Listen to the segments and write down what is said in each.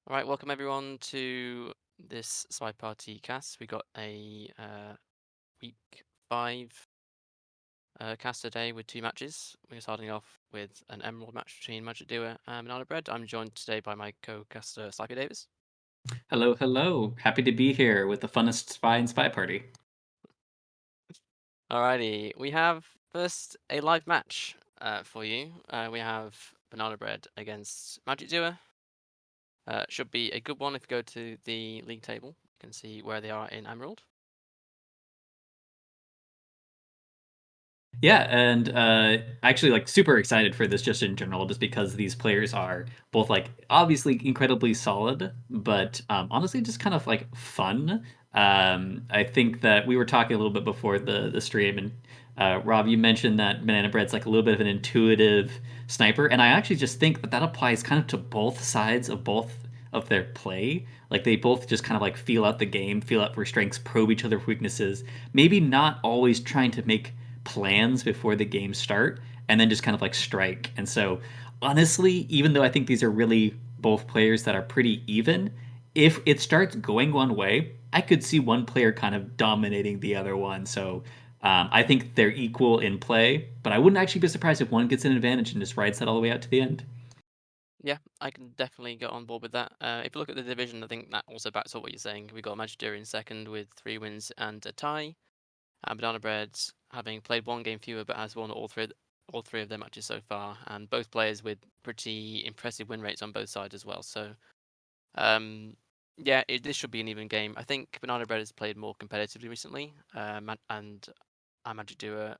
All right, welcome everyone to this SpyParty cast. We got a week 5 cast today with two matches. We're starting off with an Emerald match between Magicdoer and Banana Bread. I'm joined today by my co-caster Slappy Davis. Hello, hello. Happy to be here with the funnest spy and spy party. Alrighty, we have first a live match for you. We have Banana Bread against Magicdoer. Should be a good one if you go to the league table. You can see where they are in Emerald. Yeah, and actually, like, super excited for this just in general, just because these players are both like obviously incredibly solid, but honestly just kind of like fun. I think that we were talking a little bit before the stream, and Rob, you mentioned that Banana Bread's like a little bit of an intuitive sniper, and I actually just think that that applies kind of to both sides of both of their play. Like they both just kind of like feel out the game, feel out for strengths, probe each other for weaknesses. Maybe not always trying to make plans before the game start and then just kind of like strike. And so honestly, even though I think these are really both players that are pretty even, if it starts going one way, I could see one player kind of dominating the other one. So I think they're equal in play, but I wouldn't actually be surprised if one gets an advantage and just rides that all the way out to the end. Yeah, I can definitely get on board with that. If you look at the division, I think that also backs up what you're saying. We got Magicdoer in second with 3 wins and a tie, and Banana Bread having played one game fewer but has won all three of their matches so far, and both players with pretty impressive win rates on both sides as well. So, um, yeah, this should be an even game. I think Banana Bread has played more competitively recently, and Magicdoer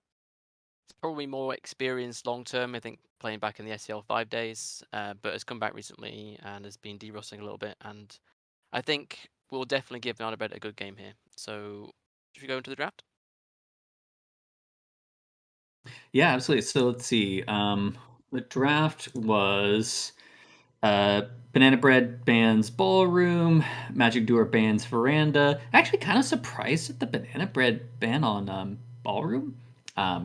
probably more experienced long term. I think playing back in the SCL 5 days, but has come back recently and has been de-rusting a little bit. And I think we'll definitely give Banana Bread a good game here. So should we go into the draft? Yeah, absolutely. So let's see. The draft was Uh, Banana Bread bans Ballroom, Magic Doer bans Veranda. Actually, kind of surprised at the Banana Bread ban on Ballroom.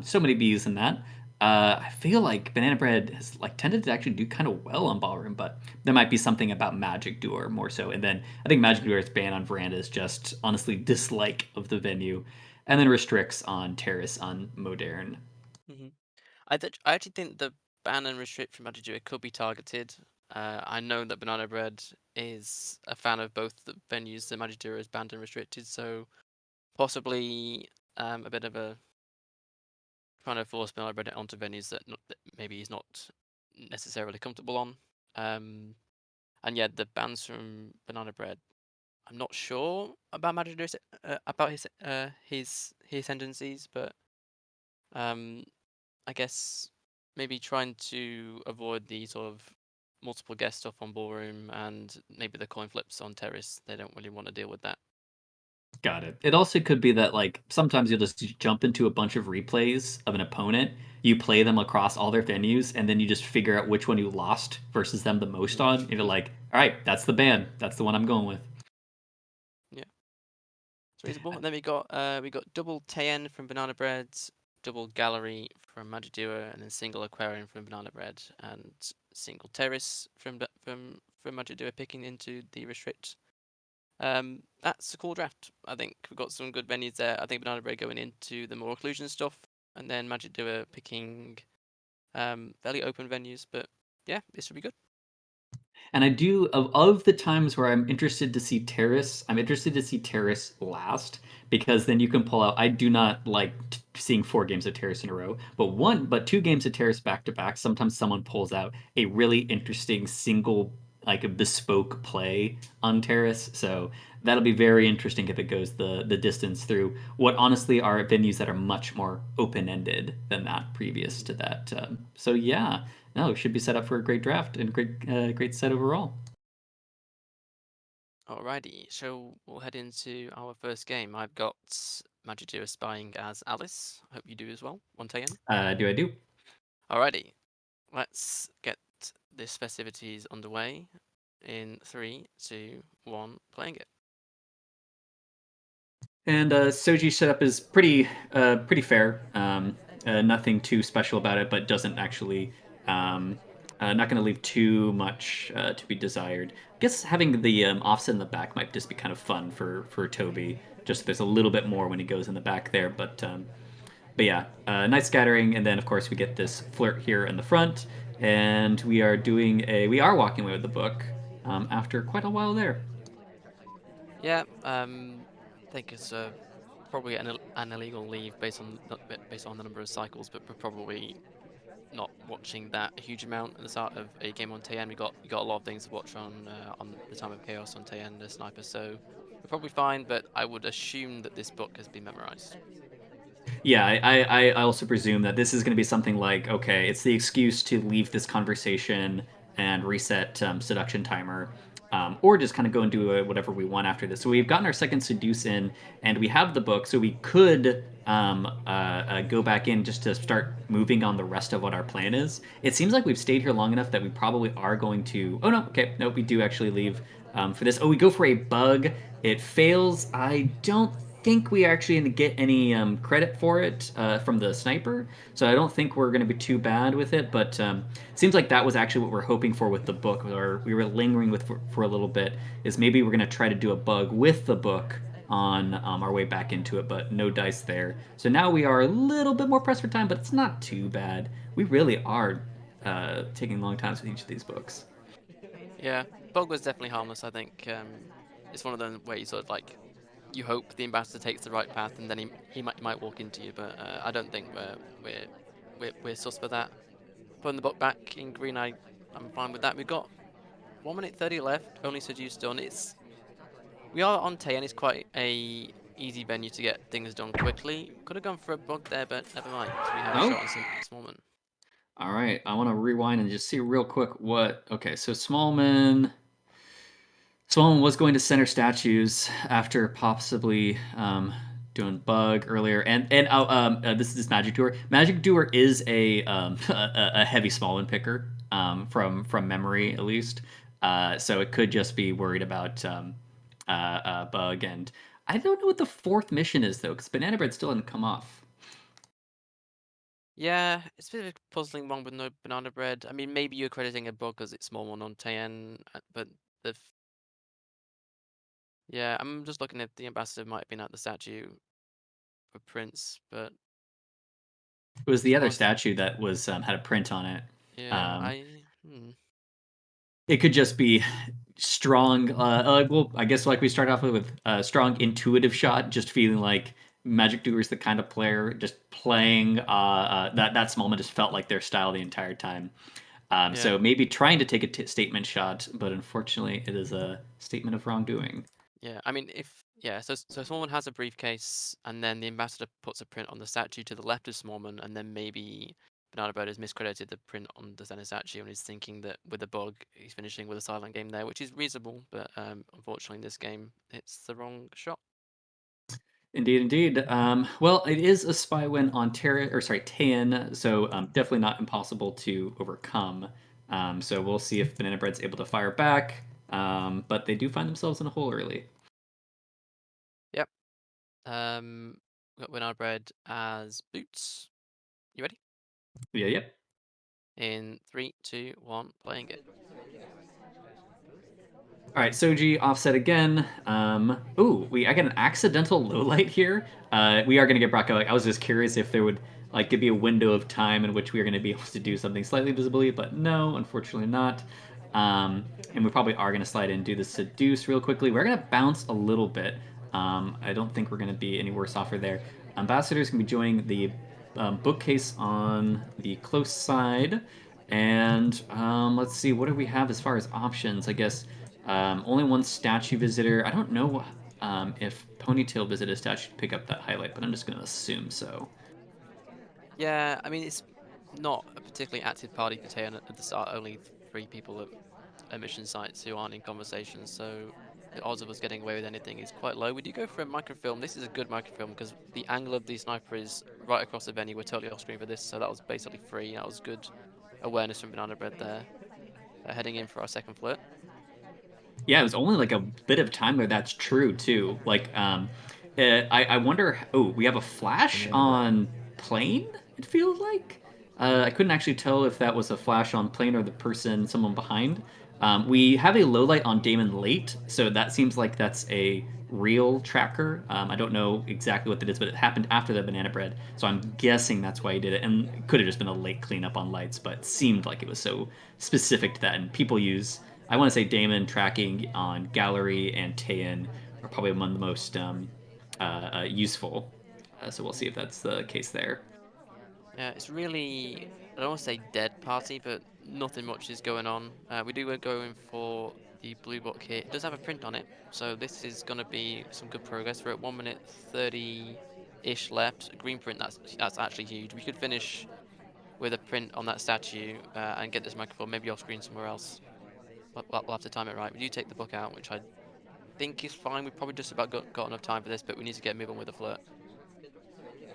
So many bees in that. I feel like Banana Bread has like tended to actually do kind of well on Ballroom, but there might be something about Magic Doer more so. And then I think Magic Doer's ban on Veranda is just honestly dislike of the venue, and then restricts on Terrace on Modern. hmm I actually think the ban and restrict from Magicdoer could be targeted. I know that Banana Bread is a fan of both the venues that Magicdoer is banned and restricted, so possibly a bit of a trying to force Banana Bread onto venues that maybe he's not necessarily comfortable on. Um, and yeah, the bans from Banana Bread. I'm not sure about about his tendencies, but um, I guess maybe trying to avoid the sort of multiple guest stuff on ballroom and maybe the coin flips on terrace. They don't really want to deal with that. Got it. It also could be that like sometimes you'll just jump into a bunch of replays of an opponent, you play them across all their venues, and then you just figure out which one you lost versus them the most on. And you're like, all right, that's the ban. That's the one I'm going with. Yeah. It's reasonable. And then we got double Tayen from Banana Bread, double Gallery from Magidua, and then single Aquarium from Banana Bread, and single Terrace from Magidua picking into the restrict. That's a cool draft. I think we've got some good venues there. I think Banana Bread going into the more occlusion stuff, and then Magidua picking fairly open venues. But yeah, this should be good. And I do of the times where I'm interested to see Terrace, I'm interested to see Terrace last because then you can pull out. I do not like seeing 4 games of Terrace in a row, but 2 games of Terrace back to back. Sometimes someone pulls out a really interesting single, like a bespoke play on Terrace. So that'll be very interesting if it goes the distance through what honestly are venues that are much more open ended than that previous Mhm. to that. So yeah, no, it should be set up for a great draft and great set overall. Alrighty, so we'll head into our first game. I've got Magidua spying as Alice. Hope you do as well. 110. Do I do? Alrighty, let's get this festivities underway in 3, 2, 1, playing it. And Soji's setup is pretty fair. Nothing too special about it, but doesn't actually um, Not going to leave too much to be desired. I guess having the offset in the back might just be kind of fun for Toby. Just there's a little bit more when he goes in the back there, but yeah, nice scattering, and then of course we get this flirt here in the front, and we are walking away with the book after quite a while there. Yeah, I think it's probably an illegal leave based on the number of cycles, but we're probably not watching that huge amount at the start of a game on TN. We got a lot of things to watch on the Time of Chaos on TN, the sniper, so we're probably fine. But I would assume that this book has been memorized. Yeah, I also presume that this is going to be something like, okay, it's the excuse to leave this conversation and reset seduction timer, or just kind of go and do whatever we want after this. So we've gotten our second seduce in, and we have the book, so we could go back in just to start moving on the rest of what our plan is. It seems like we've stayed here long enough that we probably are going to. Oh no, okay, no, we do actually leave for this. Oh, we go for a bug. It fails. I don't think we actually going to get any credit for it from the sniper, so I don't think we're going to be too bad with it. But it seems like that was actually what we're hoping for with the book, or we were lingering with for a little bit. Is maybe we're going to try to do a bug with the book on our way back into it, but no dice there. So now we are a little bit more pressed for time, but it's not too bad. We really are taking long times with each of these books. Yeah, bug was definitely harmless. I think it's one of them where you sort of like you hope the ambassador takes the right path, and then he might walk into you. But I don't think we're we're sus for that. Putting the book back in green, I'm fine with that. We've got 1 minute 30 left. Only seduced done. We are on Tay, and it's quite a easy venue to get things done quickly. Could have gone for a bug there, but never mind, because we have a Oh, shot on some Smallman. all right. I want to rewind and just see real quick what. Okay, so Smallman was going to center statues after possibly doing bug earlier, and this is Magicdoer. Magicdoer is a heavy Smallman picker from memory at least, so it could just be worried about bug. And I don't know what the fourth mission is though, because Banana Bread still hadn't come off. Yeah, it's a bit of a puzzling one with no banana bread. I mean, maybe you're crediting a bug because it's small one on Tayen, but yeah, I'm just looking at the ambassador might have been at the statue for Prince, but It was the other honestly, statue that was had a print on it. yeah, Um, hmm. it could just be strong. Well, I guess like we start off with strong intuitive shot, just feeling like Magic Doer is the kind of player just playing that small man just felt like their style the entire time. Yeah. So maybe trying to take a statement shot, but unfortunately, it is a statement of wrongdoing. Yeah, I mean, if yeah, so Smallman has a briefcase, and then the ambassador puts a print on the statue to the left of Smallman, and then maybe Banana Boat has miscredited the print on the center statue and is thinking that with a bug he's finishing with a silent game there, which is reasonable, but unfortunately in this game it's the wrong shot. Indeed, indeed. Well, it is a spy win on Terra, or sorry, Tan, so definitely not impossible to overcome. So we'll see if Banana Bread's able to fire back, but they do find themselves in a hole early. Yep. Got Banana Bread as boots. You ready? Yeah, yep. In three, two, one, playing it. All right, Soji offset again. Ooh, I get an accidental low light here. We are gonna get Bracco. Like, I was just curious if there would like give be a window of time in which we are gonna be able to do something slightly visibly, but no, unfortunately not. And we probably are gonna slide in and do the seduce real quickly. We're gonna bounce a little bit. I don't think we're gonna be any worse off there. Ambassadors can be joining the bookcase on the close side. And let's see, what do we have as far as options? I guess only one statue visitor. I don't know if Ponytail visited a statue to pick up that highlight, but I'm just going to assume so. Yeah, I mean it's not a particularly active party for Taeyeon at the start. Only three people at mission sites who aren't in conversations, so the odds of us getting away with anything is quite low. We do go for a microfilm. This is a good microfilm because the angle of the sniper is right across the venue. We're totally off screen for this, so that was basically free. That was good awareness from Banana Bread there. Heading in for our second flirt. Yeah, it was only like a bit of time there. That's true too. Like, I wonder. Oh, we have a flash on plane. It feels like. I couldn't actually tell if that was a flash on plane or the person, someone behind. We have a low light on Damon late, so that seems like that's a real tracker. I don't know exactly what that is, but it happened after the banana bread, so I'm guessing that's why he did it. And it could have just been a late cleanup on lights, but it seemed like it was so specific to that. And people use, I want to say, Damon tracking on Gallery and Taein are probably among the most useful. So we'll see if that's the case there. Yeah, it's really, I don't want to say dead party, but nothing much is going on. We do go in for the blue book here. It does have a print on it, so this is going to be some good progress. We're at 1 minute 30-ish left. A green print, that's actually huge. We could finish with a print on that statue and get this microphone maybe off screen somewhere else. We'll have to time it right. We do take the book out, which I think is fine. We've probably just about got enough time for this, but we need to get moving with the flirt.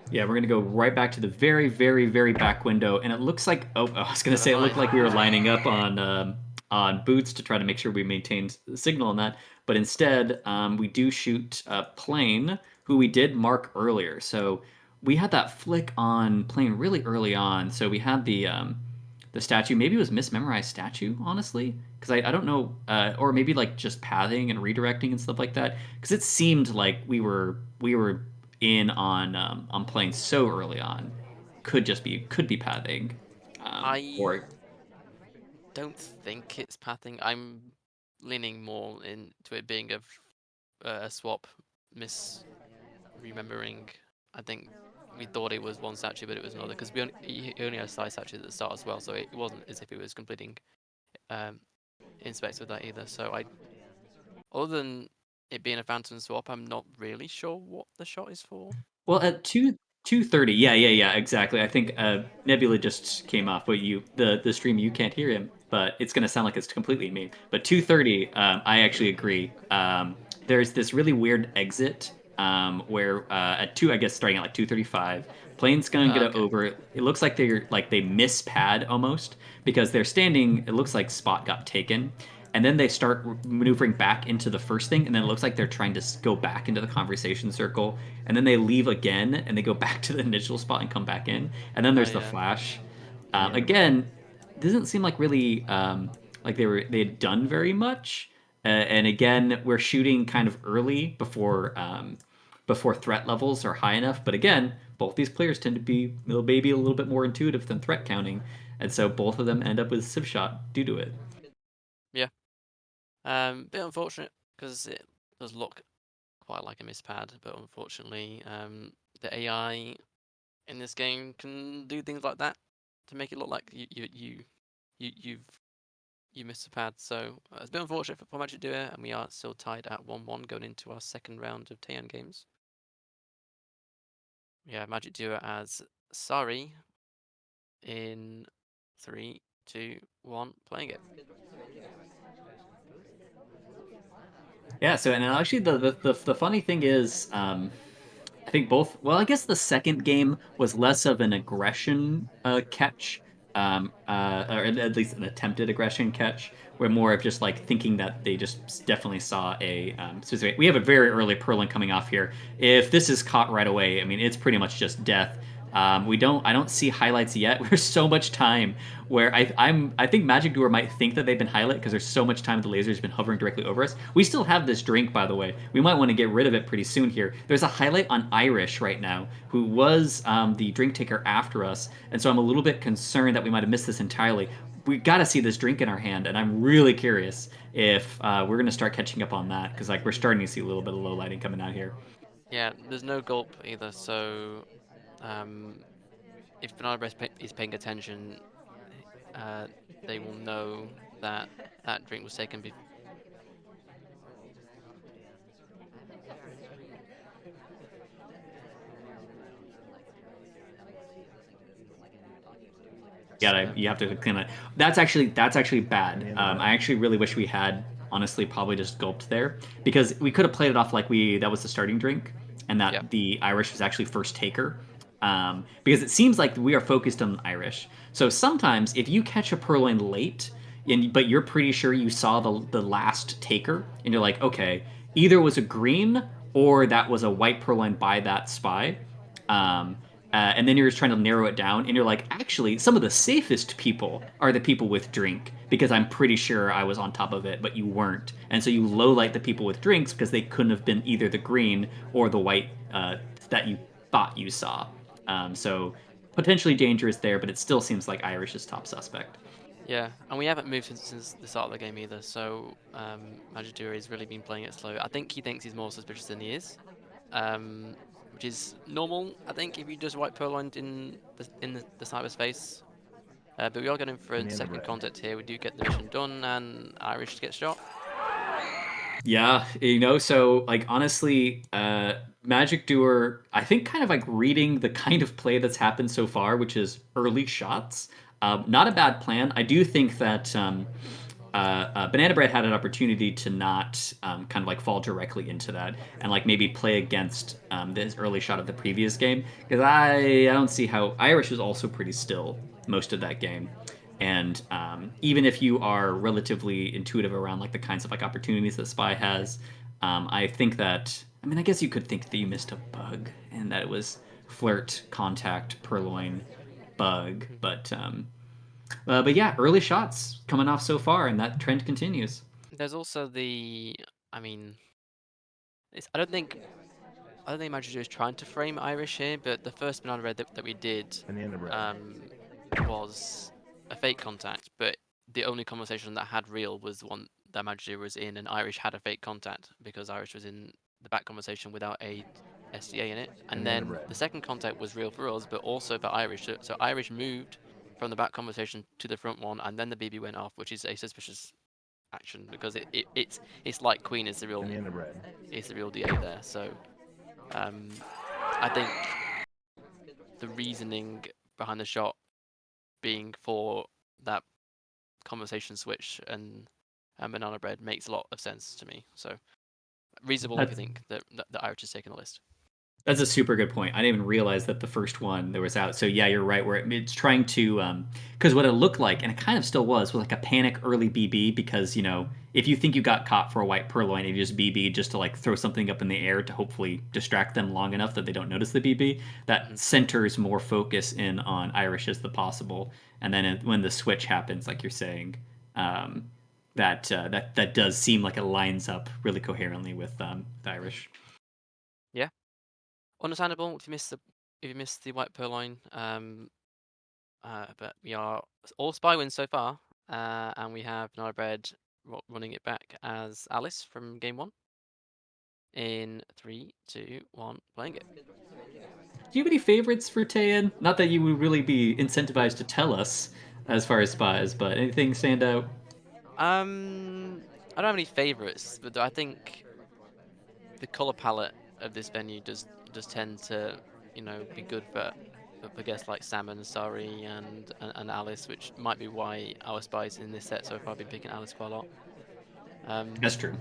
Yeah, we're gonna go right back to the very, very, very back window, and it looks like I was gonna They're say it looked behind. like we were lining up on boots to try to make sure we maintained the signal on that, but instead we do shoot plane, who we did mark earlier. So we had that flick on plane really early on. So we had the statue. Maybe it was mismemorized statue, honestly, because I don't know, or maybe like just pathing and redirecting and stuff like that. Because it seemed like we were in on playing so early on. Could be pathing, I or don't think it's pathing. I'm leaning more into it being a swap, misremembering. I think we thought it was one statue, but it was another because he only had side statues at the start as well, so it wasn't as if it was completing um, inspects with that either. So other than it being a phantom swap, I'm not really sure what the shot is for. well, at 2:30, yeah, yeah, yeah, exactly. I think Nebula just came off, but the stream you can't hear him, but it's gonna sound like it's completely me. But 2:30, I actually agree. There's this really weird exit where at two, I guess starting at like 2:35, plane's gonna get Okay. over. It looks like they miss pad almost because they're standing. It looks like spot got taken, and then they start maneuvering back into the first thing, and then it looks like they're trying to go back into the conversation circle, and then they leave again and they go back to the initial spot and come back in, and then Oh there's the yeah. flash. Again, doesn't seem like really like they had done very much, and again we're shooting kind of early before threat levels are high enough, but again both these players tend to be maybe a little bit more intuitive than threat counting, and so both of them end up with civ shot due to it. Yeah. Bit unfortunate because it does look quite like a mispad, but unfortunately, the AI in this game can do things like that to make it look like you you've you missed a pad. So it's a bit unfortunate for Magicdoer, and we are still tied at 1-1 going into our second round of TN games. Yeah, Magicdoer as sorry in 3, 2, 1, playing it. Yeah, so and actually the funny thing is, I think both. Well, I guess the second game was less of an aggression catch, or at least an attempted aggression catch, where more of just like thinking that they just definitely saw a specific. We have a very early Perlin coming off here. If this is caught right away, I mean, it's pretty much just death. We don't. I don't see highlights yet. There's so much time where I think Magicdoer might think that they've been highlight because there's so much time the laser's been hovering directly over us. We still have this drink, by the way. We might want to get rid of it pretty soon here. There's a highlight on Irish right now, who was the drink taker after us, and so I'm a little bit concerned that we might have missed this entirely. We got to see this drink in our hand, and I'm really curious if we're gonna start catching up on that because like we're starting to see a little bit of low lighting coming out here. Yeah, there's no gulp either, so um, if Banana Bread is paying attention, uh, they will know that that drink was taken before. You have to kind of. That's actually bad. I actually really wish we had honestly probably just gulped there because we could have played it off like we that was the starting drink and Yeah, that the Irish was actually first taker. Because it seems like we are focused on Irish. So sometimes if you catch a purloin late, but you're pretty sure you saw the last taker, and you're like, okay, either it was a green or that was a white purloin by that spy. Um, And then you're just trying to narrow it down, and you're like, actually, some of the safest people are the people with drink because I'm pretty sure I was on top of it, but you weren't. And so you low light the people with drinks because they couldn't have been either the green or the white that you thought you saw. So potentially dangerous there, but it still seems like Irish is top suspect. Yeah, and we haven't moved since the start of the game either, so Magidura has really been playing it slow. I think he thinks he's more suspicious than he is, which is normal, I think, if you just white purloined in the cyber space. But we are going for a Banana second bread. contact here. We do get the mission done, and Irish gets shot. Yeah, so like honestly, Magicdoer, I think kind of like reading the kind of play that's happened so far, which is early shots. Not a bad plan. I do think that Banana Bread had an opportunity to not kind of like fall directly into that and like maybe play against this early shot of the previous game because I don't see how Irish is also pretty still most of that game. And even if you are relatively intuitive around like the kinds of like opportunities that Spy has, I think that I guess you could think that you missed a bug and that it was flirt, contact, purloin, bug, Mhm. but yeah, early shots coming off so far, and that trend continues. There's also I mean, I don't think Magidura is trying to frame Irish here, but the first banana red that we did Banana bread. um, was a fake contact, but the only conversation that had real was the one that Magidura was in, and Irish had a fake contact because Irish was in the back conversation without a SDA in it. And Banana then bread. the second contact was real for us, but also for Irish. So Irish moved from the back conversation to the front one, and then the BB went off, which is a suspicious action because it's like Queen Banana bread. is the real DA there. So um, I think the reasoning behind the shot being for that conversation switch and banana bread makes a lot of sense to me. So reasonable if you That's think that Irish is taking the list. That's a super good point. I didn't even realize that the first one there was out. So yeah, you're right. Where it's trying to, because what it looked like, and it kind of still was like a panic early BB. Because if you think you got caught for a white purloin, and you just BB just to like throw something up in the air to hopefully distract them long enough that they don't notice the BB. Hmm. That centers more focus in on Irish as the possible. And then when the switch happens, like you're saying, um, that does seem like it lines up really coherently with Irish. Yeah, understandable if you missed the white purloin. But we are all spy wins so far, and we have banana bread running it back as Alice from game one. In three, two, one, playing it. Do you have any favorites for Tayan? Not that you would really be incentivized to tell us as far as spies, but anything stand out? I don't have any favorites, but I think the color palette of this venue does tend to, be good for guests like Sam and Sari and Alice, which might be why our spies in this set so far have been picking Alice quite a lot. Um, That's true.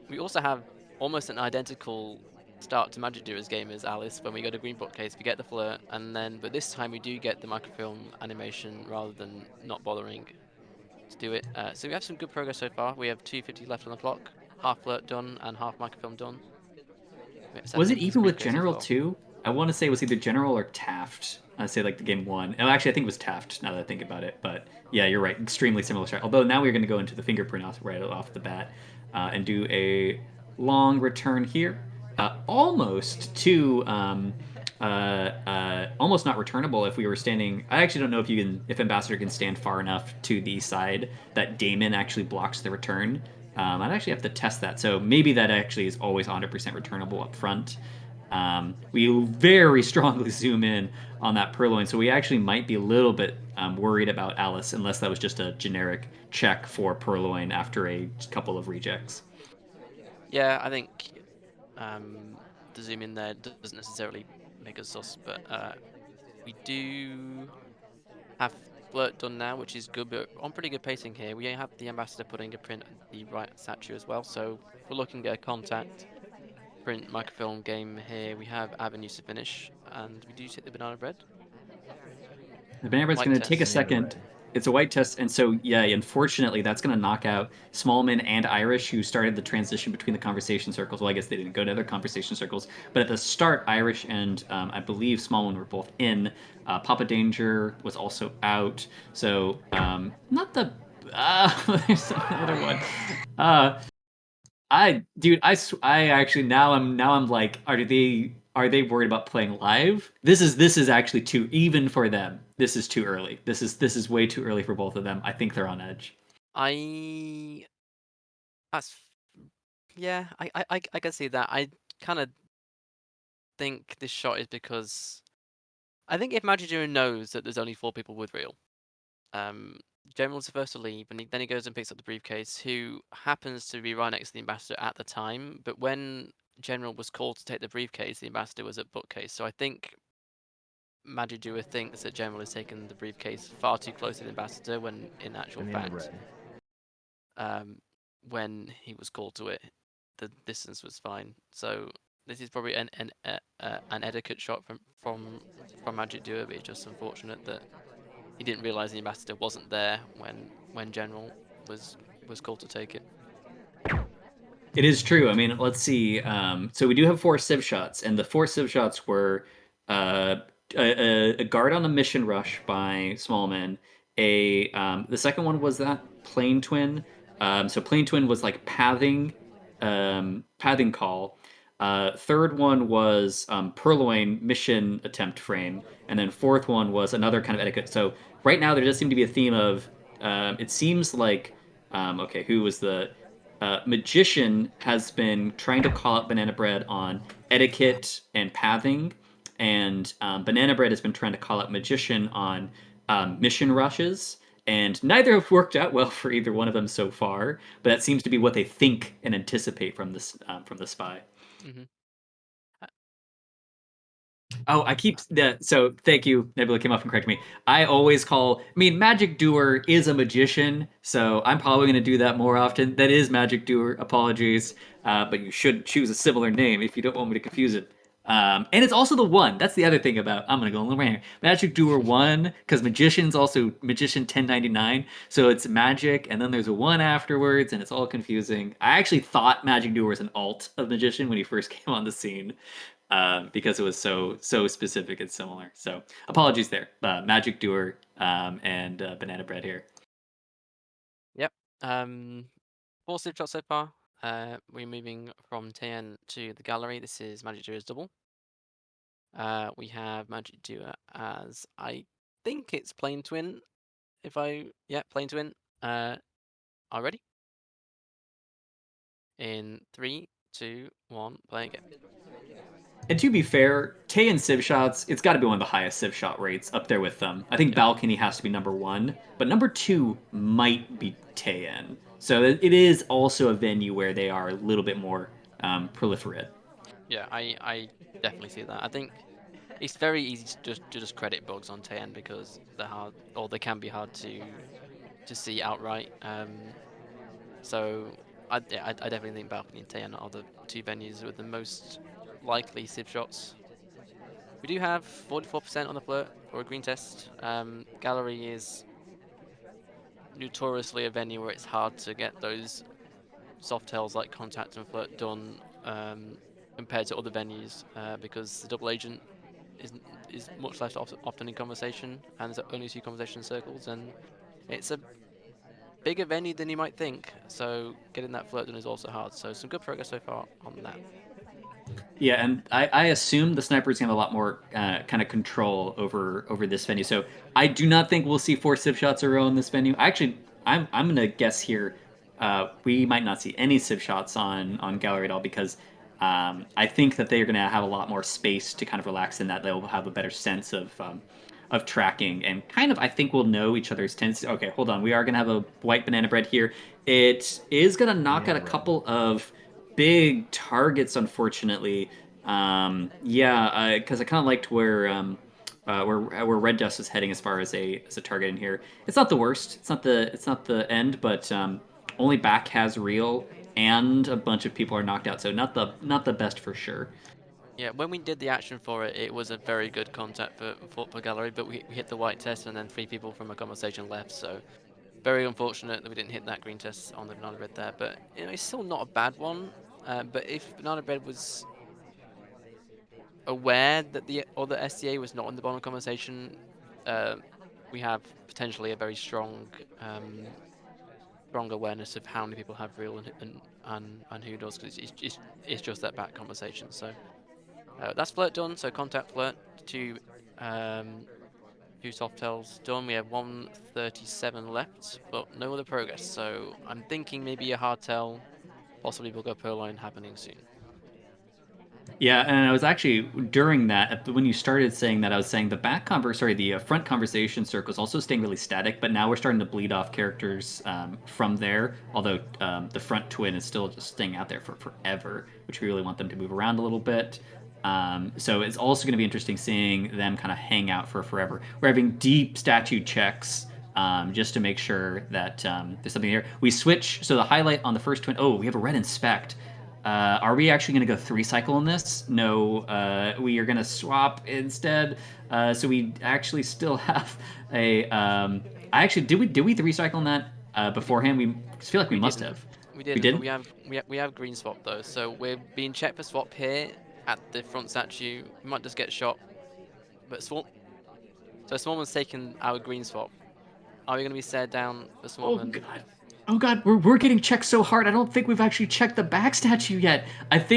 we also have almost an identical start to Magic Duo's game as Alice when we go to Green Bookcase. We get the flirt, but this time we do get the microfilm animation rather than not bothering to do it. So we have some good progress so far. We have 250 left on the clock, half flirt done and half microfilm done. We have Was 7 it minutes to even Green with Bookcase as General well. too? I want to say it was either General or Taft. I say like the game one. Oh, actually, I think it was Taft. Now that I think about it, but yeah, you're right. Extremely similar start. Although now we're going to go into the fingerprint right off the bat and do a long return here, almost to almost not returnable if we were standing. I actually don't know if Ambassador can stand far enough to the side that Damon actually blocks the return. I'd actually have to test that. So maybe that actually is always 100% returnable up front. We very strongly zoom in on that purloin, so we actually might be a little bit worried about Alice, unless that was just a generic check for purloin after a couple of rejects. Yeah, I think the zoom in there doesn't necessarily make us sus, but we do have flirt done now, which is good, but on pretty good pacing here. We have the ambassador putting a print at the right statue as well, so if we're looking at a contact print microfilm game here, we have avenues to finish, and we do take the banana bread. The Banner Bread's Light going to take a test. Banana second bread. It's a white test, and so yeah, unfortunately, that's going to knock out Smallman and Irish, who started the transition between the conversation circles. Well, I guess they didn't go to other conversation circles, but at the start, Irish and I believe Smallman were both in. Papa Danger was also out, so not the. There's another one. Uh, I actually now I'm like, are they worried about playing live? This is actually too even for them. This is too early. This is way too early for both of them. I think they're on edge. I that's yeah, I can see that. I kind of think this shot is because I think if Magicdoer knows that there's only 4 people with real, um, General's the first to leave, and then he goes and picks up the briefcase, who happens to be right next to the ambassador at the time. But when General was called to take the briefcase, the ambassador was at bookcase. So I think Magicdoer thinks that General has taken the briefcase far too close to the ambassador, when in actual Banana fact, bread. um, when he was called to it, the distance was fine. So this is probably an etiquette shot from Magicdoer, but it's just unfortunate that he didn't realize the ambassador wasn't there when General was was called to take it. It is true. I mean, let's see. So we do have 4 civ shots, and the 4 civ shots were uh, a guard on a mission rush by Smallman. The second one was that plane twin. So plane twin was like pathing call. Third one was Purloin mission attempt frame, and then fourth one was another kind of etiquette. So right now there does seem to be a theme of it seems like okay, who was the Magician has been trying to call out Banana Bread on etiquette and pathing, and Banana Bread has been trying to call out Magician on mission rushes. And neither have worked out well for either one of them so far, but that seems to be what they think and anticipate from the spy. Hmm. Oh, I keep that. So thank you, Nebula came up and corrected me. I always call. I mean, Magic Doer is a magician, so I'm probably going to do that more often. That is Magic Doer. Apologies, but you should choose a similar name if you don't want me to confuse it. And it's also the one. That's the other thing about. I'm going to go a little random. Magic Doer one, because magician's also magician 1099. So it's magic, and then there's a one afterwards, and it's all confusing. I actually thought Magic Doer was an alt of magician when he first came on the scene, because it was so specific and similar. So apologies there, Magic Doer and Banana Bread here. Yep. 4 civ shots so far. We're moving from TN to the gallery. This is Magicdoer's double. We have Magicdoer as, I think it's plane twin. Yeah, plane twin. Are ready? In 3, 2, 1, play again. And to be fair, Tay and Civ shots, it's got to be one of the highest Civ shot rates up there with them. I think Yep. Balcony has to be number 1, but number 2 might be Tayan. So it is also a venue where they are a little bit more proliferate. Yeah, I definitely see that. I think it's very easy to just credit bugs on TN because they're hard, or they can be hard to see outright. So yeah, I definitely think Balcony and TN are the 2 venues with the most likely civ shots. We do have 44% on the flirt for a green test. Gallery is notoriously a venue where it's hard to get those soft tells like contact and flirt done, compared to other venues, because the double agent is is much less often in conversation, and there's only 2 conversation circles, and it's a bigger venue than you might think. So getting that flirt done is also hard. So some good progress so far on that. Yeah, and I assume the snipers have a lot more kind of control over this venue. So I do not think we'll see 4 civ shots in a row in this venue. Actually, I'm gonna guess here, we might not see any civ shots on gallery at all, because I think that they're gonna have a lot more space to kind of relax in that. They'll have a better sense of tracking, and kind of I think we'll know each other's tendencies. Okay, hold on, we are gonna have a white Banana Bread here. It is gonna knock out Banana a bread. couple of big targets, unfortunately. Yeah, because I kind of liked where Red Dust is heading as far as a target in here. It's not the worst. It's not the end, but only back has real, and a bunch of people are knocked out, so not the best for sure. Yeah, when we did the action for it, it was a very good contact for gallery, but we hit the white test and then three people from a conversation left, so very unfortunate that we didn't hit that green test on the banana bread there. But it's still not a bad one. But if banana bread was aware that the other SDA was not in the bottom conversation, uh, we have potentially a very strong awareness of how many people have real and who does, because it's just that back conversation. So that's flirt done. So contact flirt to um, two soft tells done. We have 137 left, but no other progress. So I'm thinking maybe a hard tell, possibly we'll go Purloin happening soon. Yeah, and I was actually during that when you started saying that, I was saying the the front conversation circle is also staying really static, but now we're starting to bleed off characters from there. Although the front twin is still just staying out there for forever, which we really want them to move around a little bit. So it's also going to be interesting seeing them kind of hang out for forever. We're having deep statue checks just to make sure that there's something here. We switch, so the highlight on the first twin. Oh, we have a red inspect. Are we actually going to go three cycle in this? No, we are going to swap instead. So we actually still have a. I actually did we three cycle in that We did, beforehand? We feel like we we must didn't. have. We We didn't, but didn't. we have green swap though, so we're being checked for swap here at the front statue. We might just get shot, but Swarman's taken our green swap. Are we going to be stared down for Oh Swarman? god. Oh god, we're getting checked so hard. I don't think we've actually checked the back statue yet.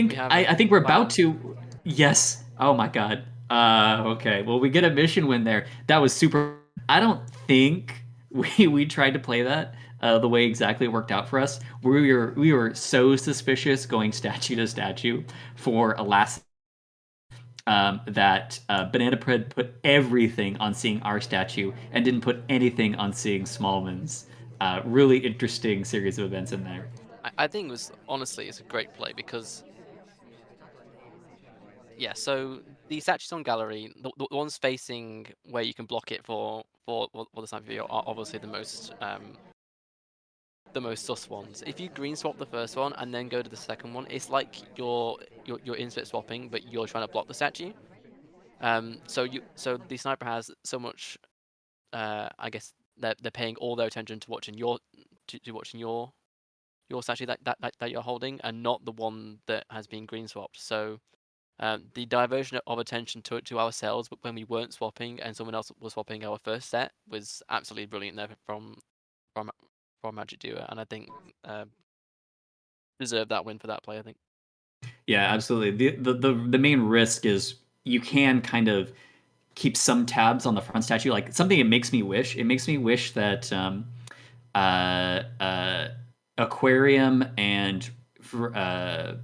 We have a I think we're about wow. to. Yes. Oh my god. Okay. Well, we get a mission win there. That was super. I don't think we tried to play that the way exactly it worked out for us. We were so suspicious going statue to statue for a last that Banana Bread put everything on seeing our statue and didn't put anything on seeing Smallman's. Really interesting series of events in there. I think it was honestly it's a great play because yeah, so the statues on gallery, the ones facing where you can block it for the sniper view are obviously the most sus ones. If you green swap the first one and then go to the second one, it's like you're insert swapping, but you're trying to block the statue. So the sniper has so much. I guess they're paying all their attention to watching to watching your statue that you're holding, and not the one that has been green swapped. So the diversion of attention to ourselves when we weren't swapping and someone else was swapping our first set was absolutely brilliant there from from Magicdoer, and I think uh, deserved that win for that play. I think. Yeah, absolutely. The main risk is you can kind of keep some tabs on the front statue. Like something it makes me wish. It makes me wish that uh, uh, aquarium and uh,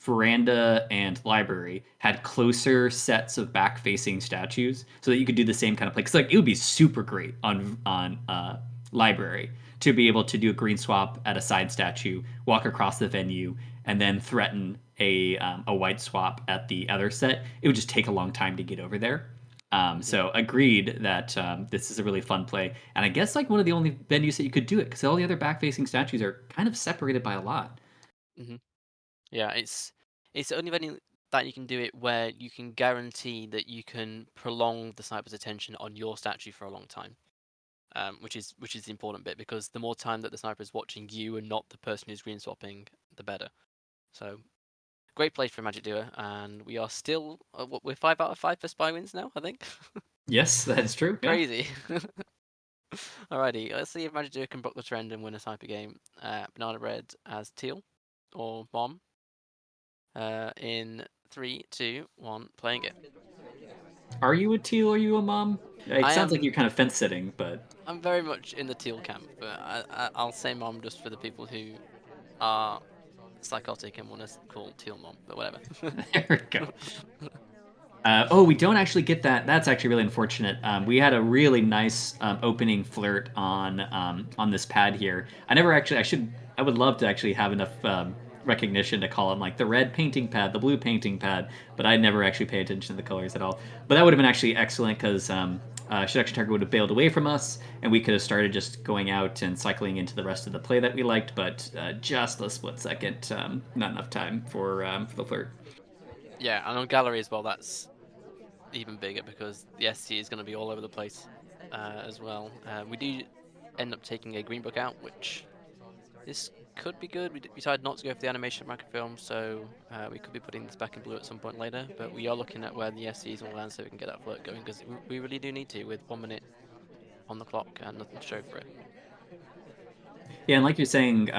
veranda and library had closer sets of back facing statues so that you could do the same kind of play. Because like it would be super great on library to be able to do a green swap at a side statue, walk across the venue, and then threaten a white swap at the other set. It would just take a long time to get over there. Yeah. So agreed that this is a really fun play, and I guess like one of the only venues that you could do it because all the other back-facing statues are kind of separated by a lot. hmm Yeah. It's the only venue that you can do it where you can guarantee that you can prolong the sniper's attention on your statue for a long time. Which is the important bit because the more time that the sniper is watching you and not the person who's green swapping, the better. So great play for Magicdoer, and we are still we're 5 out of 5 for spy wins now. I think Yes, that is true. Yeah. crazy. Alrighty, let's see if Magicdoer can buck the trend and win a sniper game. Banana Bread as teal or bomb. In 3, 2, 1, playing it. Are you a teal? Are you a mom? It I sounds like am. you're kind of fence sitting, but I'm very much in the teal camp, but I'll say mom just for the people who are psychotic and want to call teal mom, but whatever. there we go. Oh, we don't actually get that. That's actually really unfortunate. We had a really nice opening flirt on this pad here. I never actually. I would love to actually have enough recognition to call it like the red painting pad, the blue painting pad, but I never actually pay attention to the colors at all. But that would have been actually excellent because Seduction Target would have bailed away from us, and we could have started just going out and cycling into the rest of the play that we liked. But just a split second, not enough time for the flirt. Yeah, and on gallery as well, that's even bigger because the SC is going to be all over the place as well. We do end up taking a green book out, which this could be good. We decided not to go for the animation microfilm, so we could be putting this back in blue at some point later. But we are looking at where the SCs will land so we can get that flirt going because we really do need to with 1 minute on the clock and nothing to show for it. Yeah, and like you're saying,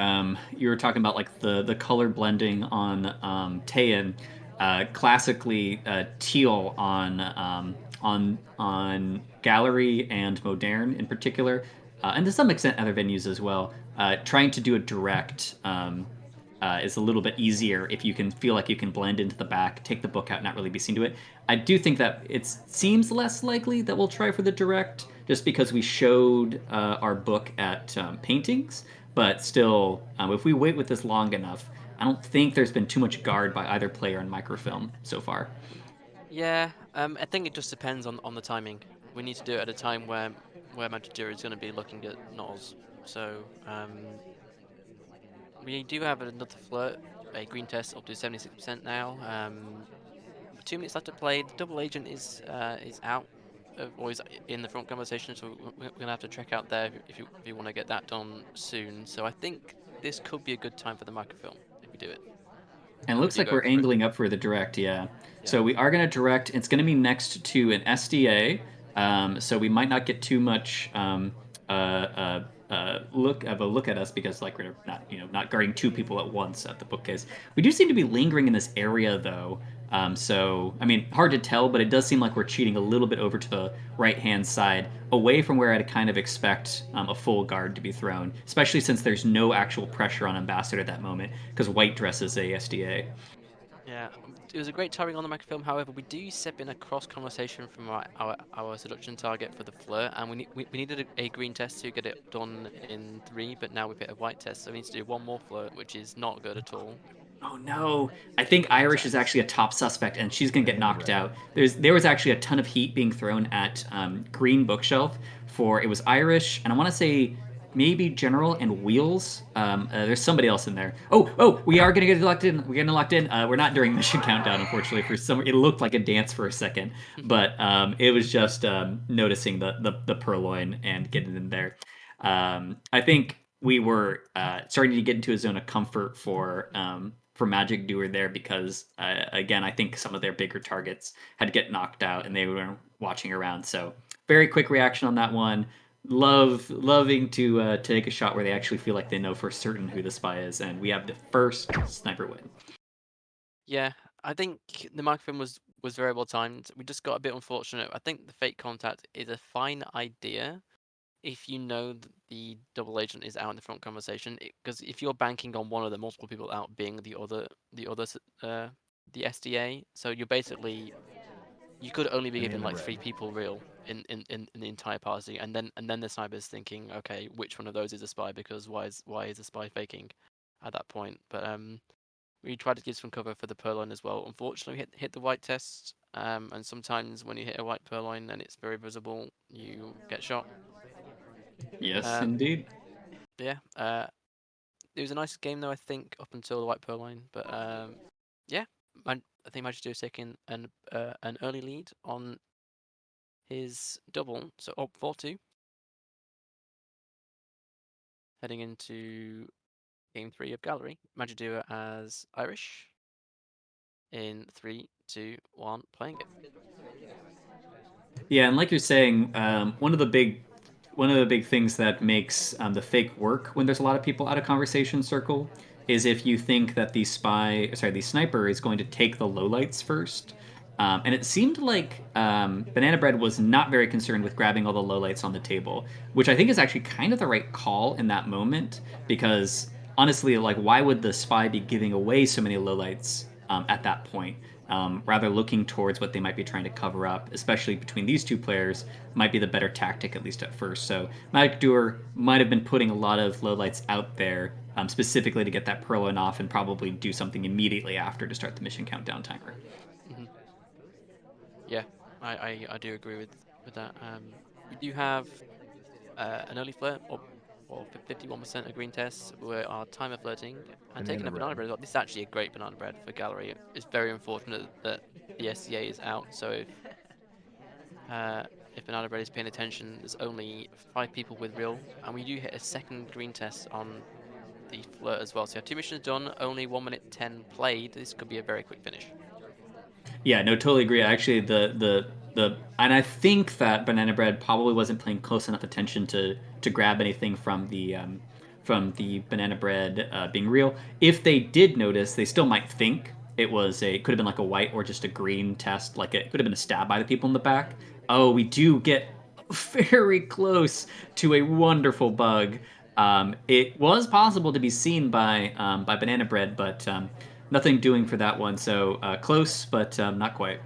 you were talking about like the color blending on Teian, classically teal on gallery and moderne in particular, and to some extent other venues as well. Trying to do a direct is a little bit easier if you can feel like you can blend into the back, take the book out, not really be seen to it. I do think that it seems less likely that we'll try for the direct, just because we showed our book at paintings. But still, if we wait with this long enough, I don't think there's been too much guard by either player in microfilm so far. Yeah, I think it just depends on the timing. We need to do it at a time where Magicdoer is going to be looking at Noz. So we do have another flirt, a green test up to 76% now. 2 minutes left to play. The double agent is out, always in the front conversation, so we're gonna have to check out there if you want to get that done soon. So I think this could be a good time for the microfilm if we do it, And it if we looks do like go we're for it. angling up for the direct, yeah. Yeah. So we are going to direct. It's going to be next to an SDA, so we might not get too much look of a look at us because like we're not not guarding two people at once at the bookcase. We do seem to be lingering in this area though. So I mean, hard to tell, but it does seem like we're cheating a little bit over to the right hand side, away from where I'd kind of expect a full guard to be thrown, especially since there's no actual pressure on Ambassador at that moment because White dresses a SDA. Yeah, it was a great timing on the microfilm. However, we do step in a cross conversation from our seduction target for the flirt, and we needed a green test to get it done in 3, but now we've hit a white test, so we need to do one more flirt, which is not good at all. Oh no! I think Green Irish is test. actually a top suspect, and she's gonna get knocked out. There was actually a ton of heat being thrown at Green Bookshelf for it was Irish, and I want to say maybe General and Wheels. There's somebody else in there. Oh, we are gonna get locked in. We're getting locked in. We're not during mission countdown, unfortunately. For some, it looked like a dance for a second, but it was just noticing the purloin and getting in there. I think we were starting to get into a zone of comfort for Magicdoer there because again I think some of their bigger targets had to get knocked out and they were watching around. So very quick reaction on that one. Loving to take a shot where they actually feel like they know for certain who the spy is, and we have the first sniper win. Yeah, I think the microphone was very well timed. We just got a bit unfortunate. I think the fake contact is a fine idea if you know that the double agent is out in the front conversation. Because if you're banking on one of the multiple people out being the SDA, so you're basically you could only be given like 3 people real in the entire party, and then the sniper's thinking, okay, which one of those is a spy? Because why is a spy faking at that point? But we tried to give some cover for the purloin as well. Unfortunately, we hit the white test, and sometimes when you hit a white purloin and it's very visible, you get shot. Yes, Uh, indeed. yeah, it was a nice game though, I think, up until the white purloin. But yeah, I think Magic is taking an early lead on his double, so up 4-2, heading into game 3 of Gallery. Magicdoer as Irish in 3, 2, 1, playing it. Yeah, and like you're saying, one of the big things that makes the fake work when there's a lot of people out of conversation circle is if you think that the sniper is going to take the lowlights first. And it seemed like Banana Bread was not very concerned with grabbing all the lowlights on the table, which I think is actually kind of the right call in that moment because honestly, like, why would the spy be giving away so many lowlights at that point? Rather looking towards what they might be trying to cover up, especially between these two players, might be the better tactic, at least at first. So Magic Doer might have been putting a lot of lowlights out there specifically to get that Purloin off and probably do something immediately after to start the mission countdown timer. Hmm. Yeah, I do agree with that. We do have an early flirt up or 51% of green tests were our timer flirting and taking Banana a banana bread. bread. Well, this is actually a great banana bread for gallery. It's very unfortunate that the SCA is out. So uh, if banana bread is paying attention, there's only 5 people with real, and we do hit a second green test on the flirt as well. So you have 2 missions done, only 1 minute 10 played. This could be a very quick finish. Yeah, no, totally agree. Actually, and I think that Banana Bread probably wasn't paying close enough attention to grab anything from the Banana Bread being real. If they did notice, they still might think it could have been like a white or just a green test, like it could have been a stab by the people in the back. Oh, we do get very close to a wonderful bug. It was possible to be seen by Banana Bread, but nothing doing for that one. So close, but not quite.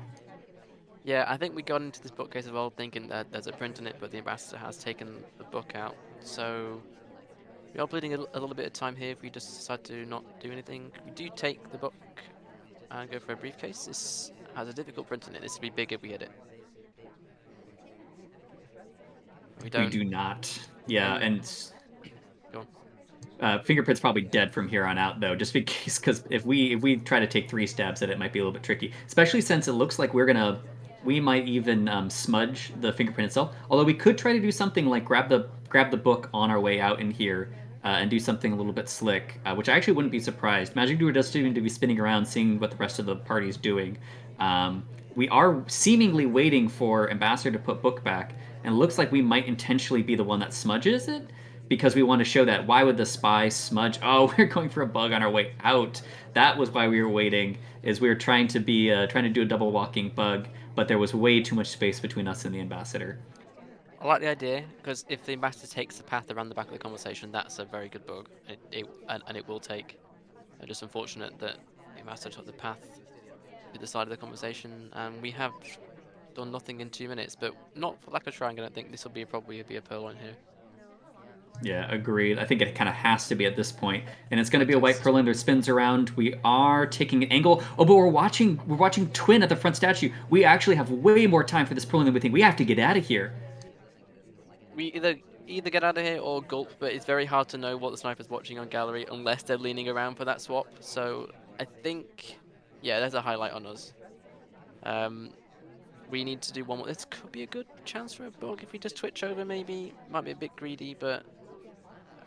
Yeah, I think we got into this bookcase as well thinking that there's a print in it, but the ambassador has taken the book out. So we are bleeding a little bit of time here if we just decide to not do anything. We do take the book and go for a briefcase. This has a difficult print in it. This would be big if we hit it. We We don't. do not. Yeah, And and go on. Fingerprint's probably dead from here on out, though, just because if we try to take 3 stabs at it, it might be a little bit tricky. Especially since it looks like we might even smudge the fingerprint itself. Although we could try to do something like grab the book on our way out in here and do something a little bit slick, which I actually wouldn't be surprised. Magicdoer does seem to be spinning around, seeing what the rest of the party is doing. We are seemingly waiting for Ambassador to put book back, and it looks like we might intentionally be the one that smudges it because we want to show that why would the spy smudge? Oh, we're going for a bug on our way out. That was why we were waiting. Is we were trying to do a double walking bug, but there was way too much space between us and the ambassador. I like the idea because if the ambassador takes the path around the back of the conversation, that's a very good bug. And it will take. Just unfortunate that the ambassador took the path to the side of the conversation, and we have done nothing in 2 minutes, but not for lack of trying. I don't think this will be probably be a purloin here. Yeah, agreed. I think it kind of has to be at this point, and it's going to White be a white test. Perlander spins around. We are taking an angle. Oh, but we're watching Twin at the front statue. We actually have way more time for this Perlander than we think. We have to get out of here. We either get out of here or gulp, but it's very hard to know what the sniper's watching on gallery unless they're leaning around for that swap. So I think, yeah, there's a highlight on us. Um, we need to do one more. This could be a good chance for a bug if we just twitch over. Maybe might be a bit greedy, but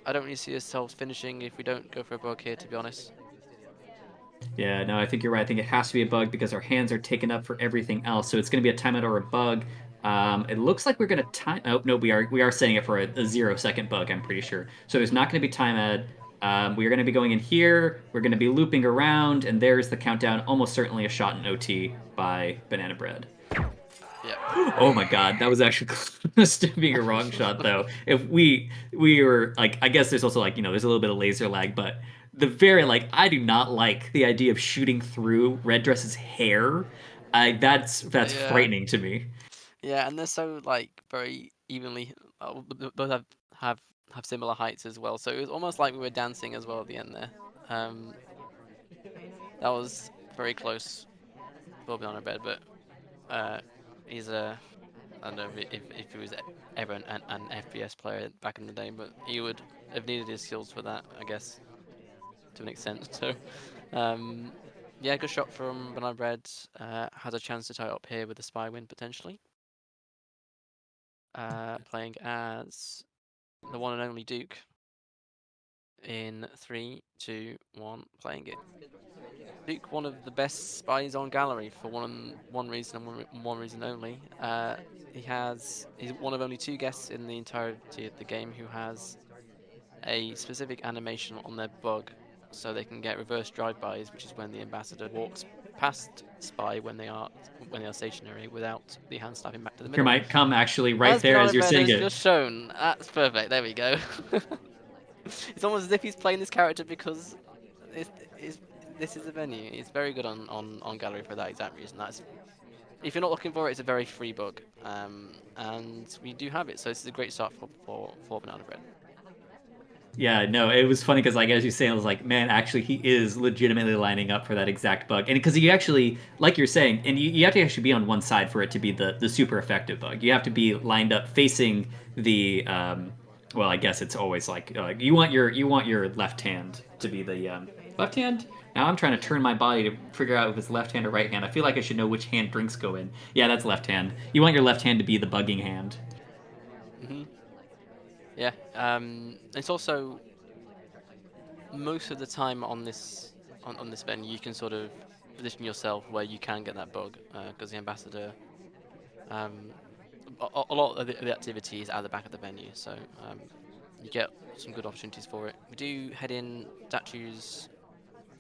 I don't really see ourselves finishing if we don't go for a bug here. To be honest. Yeah, no, I think you're right. I think it has to be a bug because our hands are taken up for everything else. So it's going to be a timeout or a bug. It looks like we're going to time. Oh no, we are setting it for a 0 second bug. I'm pretty sure. So there's not going to be time add. We are going to be going in here. We're going to be looping around, and there's the countdown. Almost certainly a shot in OT by Banana Bread. Yeah. Oh my god, that was actually close to being a wrong shot though. If we were like, I guess there's also like there's a little bit of laser lag, but the very I do not like the idea of shooting through Red Dress's hair. That's Yeah. frightening to me. Yeah, and they're so like very evenly. Both have have similar heights as well, so it was almost like we were dancing as well at the end there. Um, that was very close for Banana Bread, but uh, he's a I don't know if he was ever an FPS player back in the day, but he would have needed his skills for that, I guess, to an extent. So, um, yeah, good shot from Banana Bread. Has a chance to tie it up here with a spy win potentially. Playing as the one and only Duke in 3, 2, 1, playing it. Duke, one of the best spies on gallery for one reason and one reason only. He's one of only 2 guests in the entirety of the game who has a specific animation on their bug, so they can get reverse drive-bys, which is when the ambassador walks past spy when they are stationary without the hand snapping back to the Here middle. might come actually right As there as Banana you're Bread saying has it. just shown, that's perfect. There we go. It's almost as if he's playing this character because it's, it's, this is the venue. It's very good on gallery for that exact reason. That's if you're not looking for it, it's a very free bug. And we do have it, so this is a great start for Banana Bread. Yeah, no, it was funny because, like, as you say, I was like, man, actually, he is legitimately lining up for that exact bug, and because you actually, like you're saying, and you have to actually be on one side for it to be the super effective bug. You have to be lined up facing the Well, I guess it's always like you want your left hand to be the left hand. Now I'm trying to turn my body to figure out if it's left hand or right hand. I feel like I should know which hand drinks go in. Yeah, that's left hand. You want your left hand to be the bugging hand. Hmm. Yeah. It's also most of the time on this venue, you can sort of position yourself where you can get that bug because the ambassador, um, a lot of the activity is at the back of the venue, so you get some good opportunities for it. We do head in statues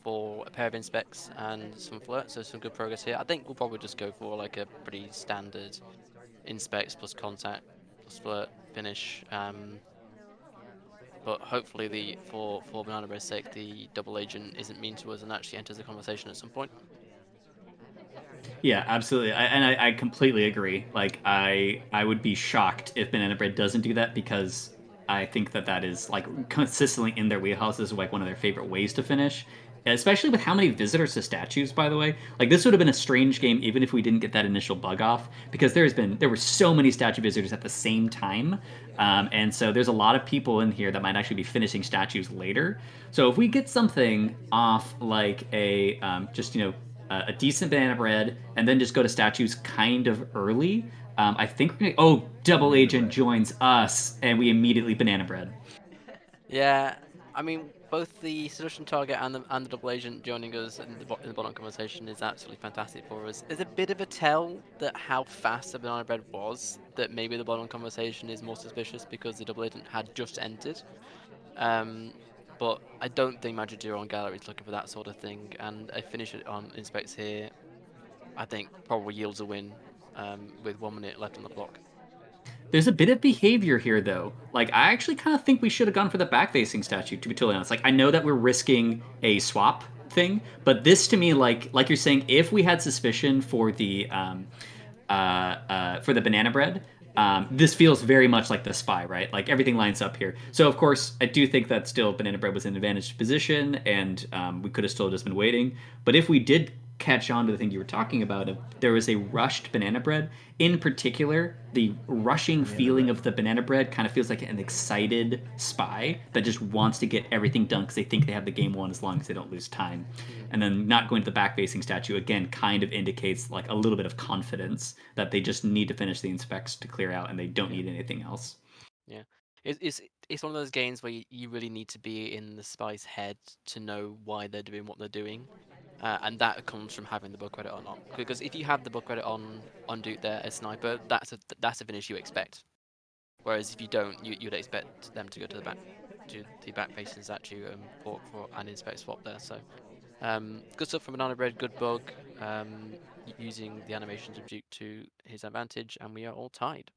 for a pair of inspects and some flirt, so some good progress here. I think we'll probably just go for like a pretty standard inspects plus contact plus flirt finish. But hopefully for Banana Bread's sake, the double agent isn't mean to us and actually enters the conversation at some point. Yeah, absolutely. I completely agree. Like I would be shocked if Banana Bread doesn't do that because I think that that is like consistently in their wheelhouse. This is like one of their favorite ways to finish, especially with how many visitors to statues. By the way, like this would have been a strange game even if we didn't get that initial bug off because there were so many statue visitors at the same time, and so there's a lot of people in here that might actually be finishing statues later. So if we get something off like a just a decent banana bread, and then just go to statues kind of early. I think we're gonna. Oh, double agent joins us, and we immediately banana bread. Yeah, I mean both the seduction target and the double agent joining us in the bottom conversation is absolutely fantastic for us. There's a bit of a tell that how fast the banana bread was that maybe the bottom conversation is more suspicious because the double agent had just entered. Um, but I don't think Magicdoer on Gallery is looking for that sort of thing, and a finish it on inspects here, I think probably yields a win. With 1 minute left on the clock. There's a bit of behavior here, though. Like, I actually kind of think we should have gone for the back facing statue, to be totally honest. Like, I know that we're risking a swap thing, but this to me, like you're saying, if we had suspicion for the banana bread, this feels very much like the spy, right? Like everything lines up here. So of course, I do think that still banana bread was in an advantaged position, and we could have still just been waiting. But if we did catch on to the thing you were talking about, if there was a rushed banana bread, in particular, the rushing feeling of the banana bread kind of feels like an excited spy that just wants to get everything done because they think they have the game won as long as they don't lose time. Mhm. And then not going to the back facing statue again kind of indicates like a little bit of confidence that they just need to finish the inspects to clear out and they don't Yeah, need anything else. yeah. It's one of those games where you really need to be in the spy's head to know why they're doing what they're doing, and that comes from having the book credit on. Because if you have the book credit on Duke there as sniper, that's a finish you expect. Whereas if you don't, you'd expect them to go to the back facing statue for an inspect swap there. So good stuff from Banana Bread, good bug. Using the animations of Duke to his advantage, and we are all tied.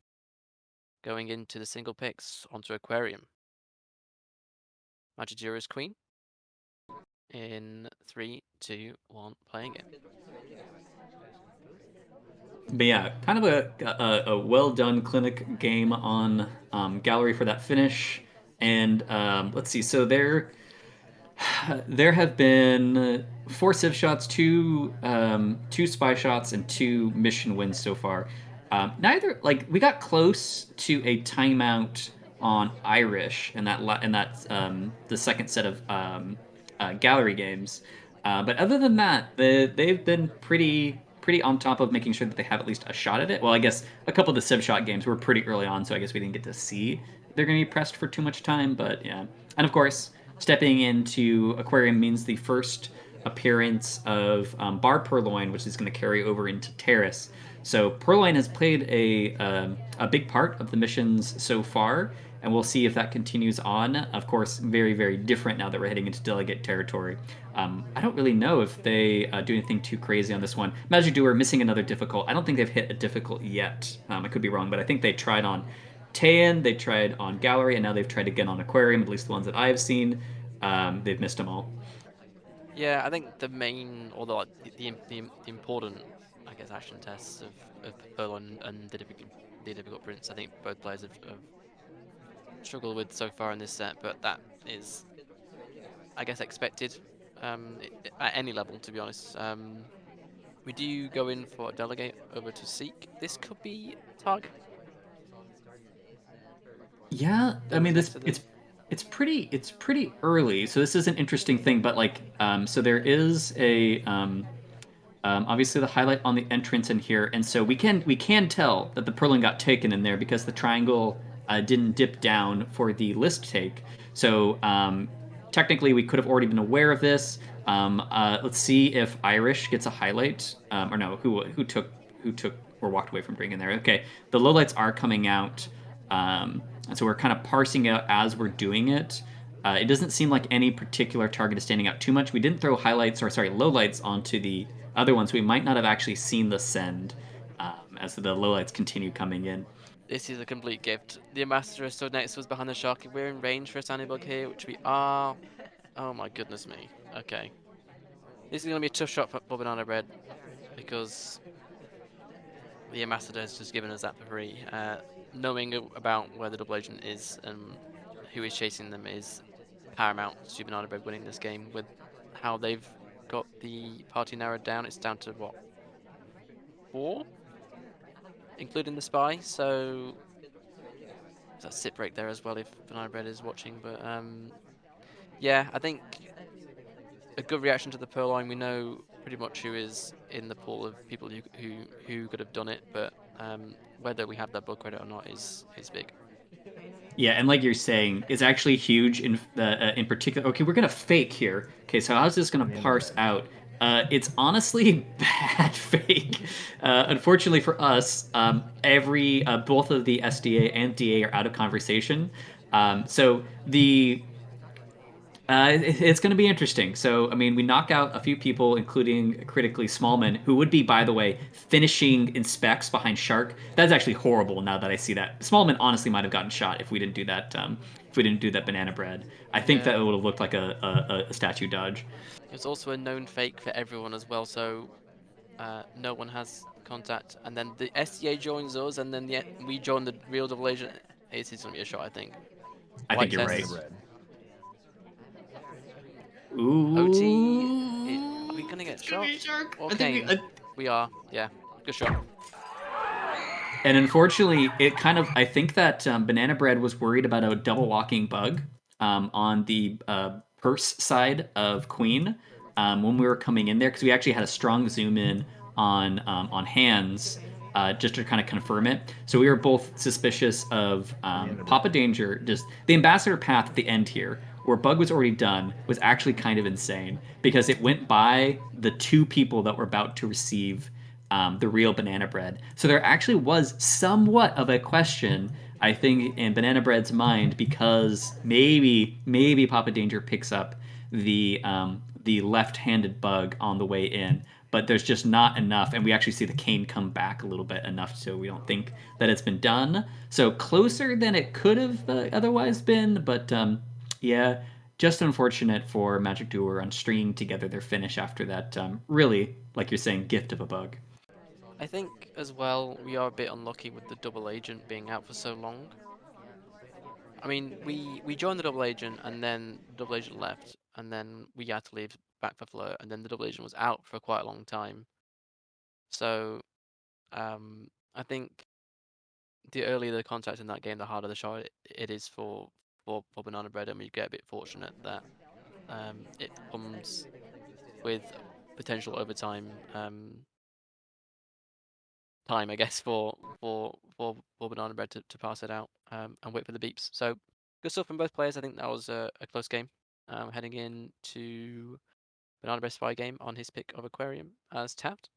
Going into the single picks onto Aquarium. Magicdoer's Queen in 3, 2, 1, playing it. But yeah, kind of a well done clinic game on gallery for that finish. And let's see, so there have been four civ shots, two spy shots, and two mission wins so far. Neither like we got close to a timeout on Irish and that the second set of gallery games. But other than that, they've been pretty on top of making sure that they have at least a shot at it. Well, I guess a couple of the civ shot games were pretty early on, so I guess we didn't get to see they're going to be pressed for too much time. But yeah, and of course, stepping into Aquarium means the first appearance of Bar Purloin, which is going to carry over into Terrace. So Purloin has played a big part of the missions so far, and we'll see if that continues on. Of course, very, very different now that we're heading into delegate territory. I don't really know if they do anything too crazy on this one. Magicdoer missing another difficult. I don't think they've hit a difficult yet. I could be wrong, but I think they tried on Tayan, they tried on Gallery, and now they've tried again on Aquarium, at least the ones that I have seen. They've missed them all. Yeah, I think the main, or the important, I guess, action tests of Pearl and the difficult Prince. I think both players have struggled with so far in this set, but that is, I guess, expected. At any level, to be honest. We do go in for a delegate over to Seek. This could be target. Yeah, I mean things this next to them. it's pretty early, so this is an interesting thing. But like, so there is a obviously the highlight on the entrance in here, and so we can tell that the Perlin got taken in there because the triangle didn't dip down for the list take. So technically, we could have already been aware of this. Let's see if Irish gets a highlight, or no, who took or walked away from bringing there. Okay, the lowlights are coming out, and so we're kind of parsing out as we're doing it. It doesn't seem like any particular target is standing out too much. We didn't throw highlights or sorry lowlights onto the other ones. We might not have actually seen the send as the lowlights continue coming in. This is a complete gift. The ambassador is stood next to us behind the shark. If we're in range for a sandy bug here, which we are. Oh my goodness me. Okay. This is going to be a tough shot for Banana Bread because the ambassador has just given us that for free. Knowing about where the double agent is and who is chasing them is paramount to Banana Bread winning this game with how they've got the party narrowed down. It's down to what, 4, including the spy. So that's sit break there as well if Banana Bread is watching. But yeah, I think a good reaction to the Purloin. We know pretty much who is in the pool of people who could have done it, but whether we have that bug credit or not is big. Yeah, and like you're saying, it's actually huge in particular. Okay, we're gonna fake here. Okay, so how's this gonna parse out? It's honestly bad fake. Unfortunately for us, every both of the SDA and DA are out of conversation. So it's going to be interesting. So, I mean, we knock out a few people, including critically Smallman, who would be, by the way, finishing in specs behind Shark. That's actually horrible. Now that I see that, Smallman honestly might have gotten shot if we didn't do that. If we didn't do that banana bread, I think that Yeah, it would have looked like a statue dodge. it's also a known fake for everyone as well, so no one has contact. And then the SDA joins us, and then we join the real double agent. It's gonna be a shot, I think. I think White you're right. test. OT. Are we Ooh, gonna get it's gonna be shot Shark. or I think Kane? We are. Yeah, good shot. And unfortunately, it kind of I think that Banana Bread was worried about a double walking bug on the purse side of Queen when we were coming in there because we actually had a strong zoom in on hands just to kind of confirm it. So we were both suspicious of Papa Danger. Just the ambassador path at the end here, where Bug was already done, was actually kind of insane because it went by the two people that were about to receive the real banana bread. So there actually was somewhat of a question, I think, in Banana Bread's mind because maybe Papa Danger picks up the left-handed bug on the way in, but there's just not enough, and we actually see the cane come back a little bit enough, so we don't think that it's been done. So closer than it could have otherwise been, but yeah, just unfortunate for Magicdoer on stringing together their finish after that really, like you're saying, gift of a bug. I think as well we are a bit unlucky with the double agent being out for so long. I mean, we joined the double agent and then the double agent left, and then we had to leave back for Flirt, and then the double agent was out for quite a long time. So I think the earlier the contact in that game, the harder the shot it is for Banana Bread, and we get a bit fortunate that it comes with potential overtime time, I guess, for Banana Bread to pass it out and wait for the beeps. So good stuff from both players. I think that was a close game. Heading into Banana Bread Spy game on his pick of Aquarium as tapped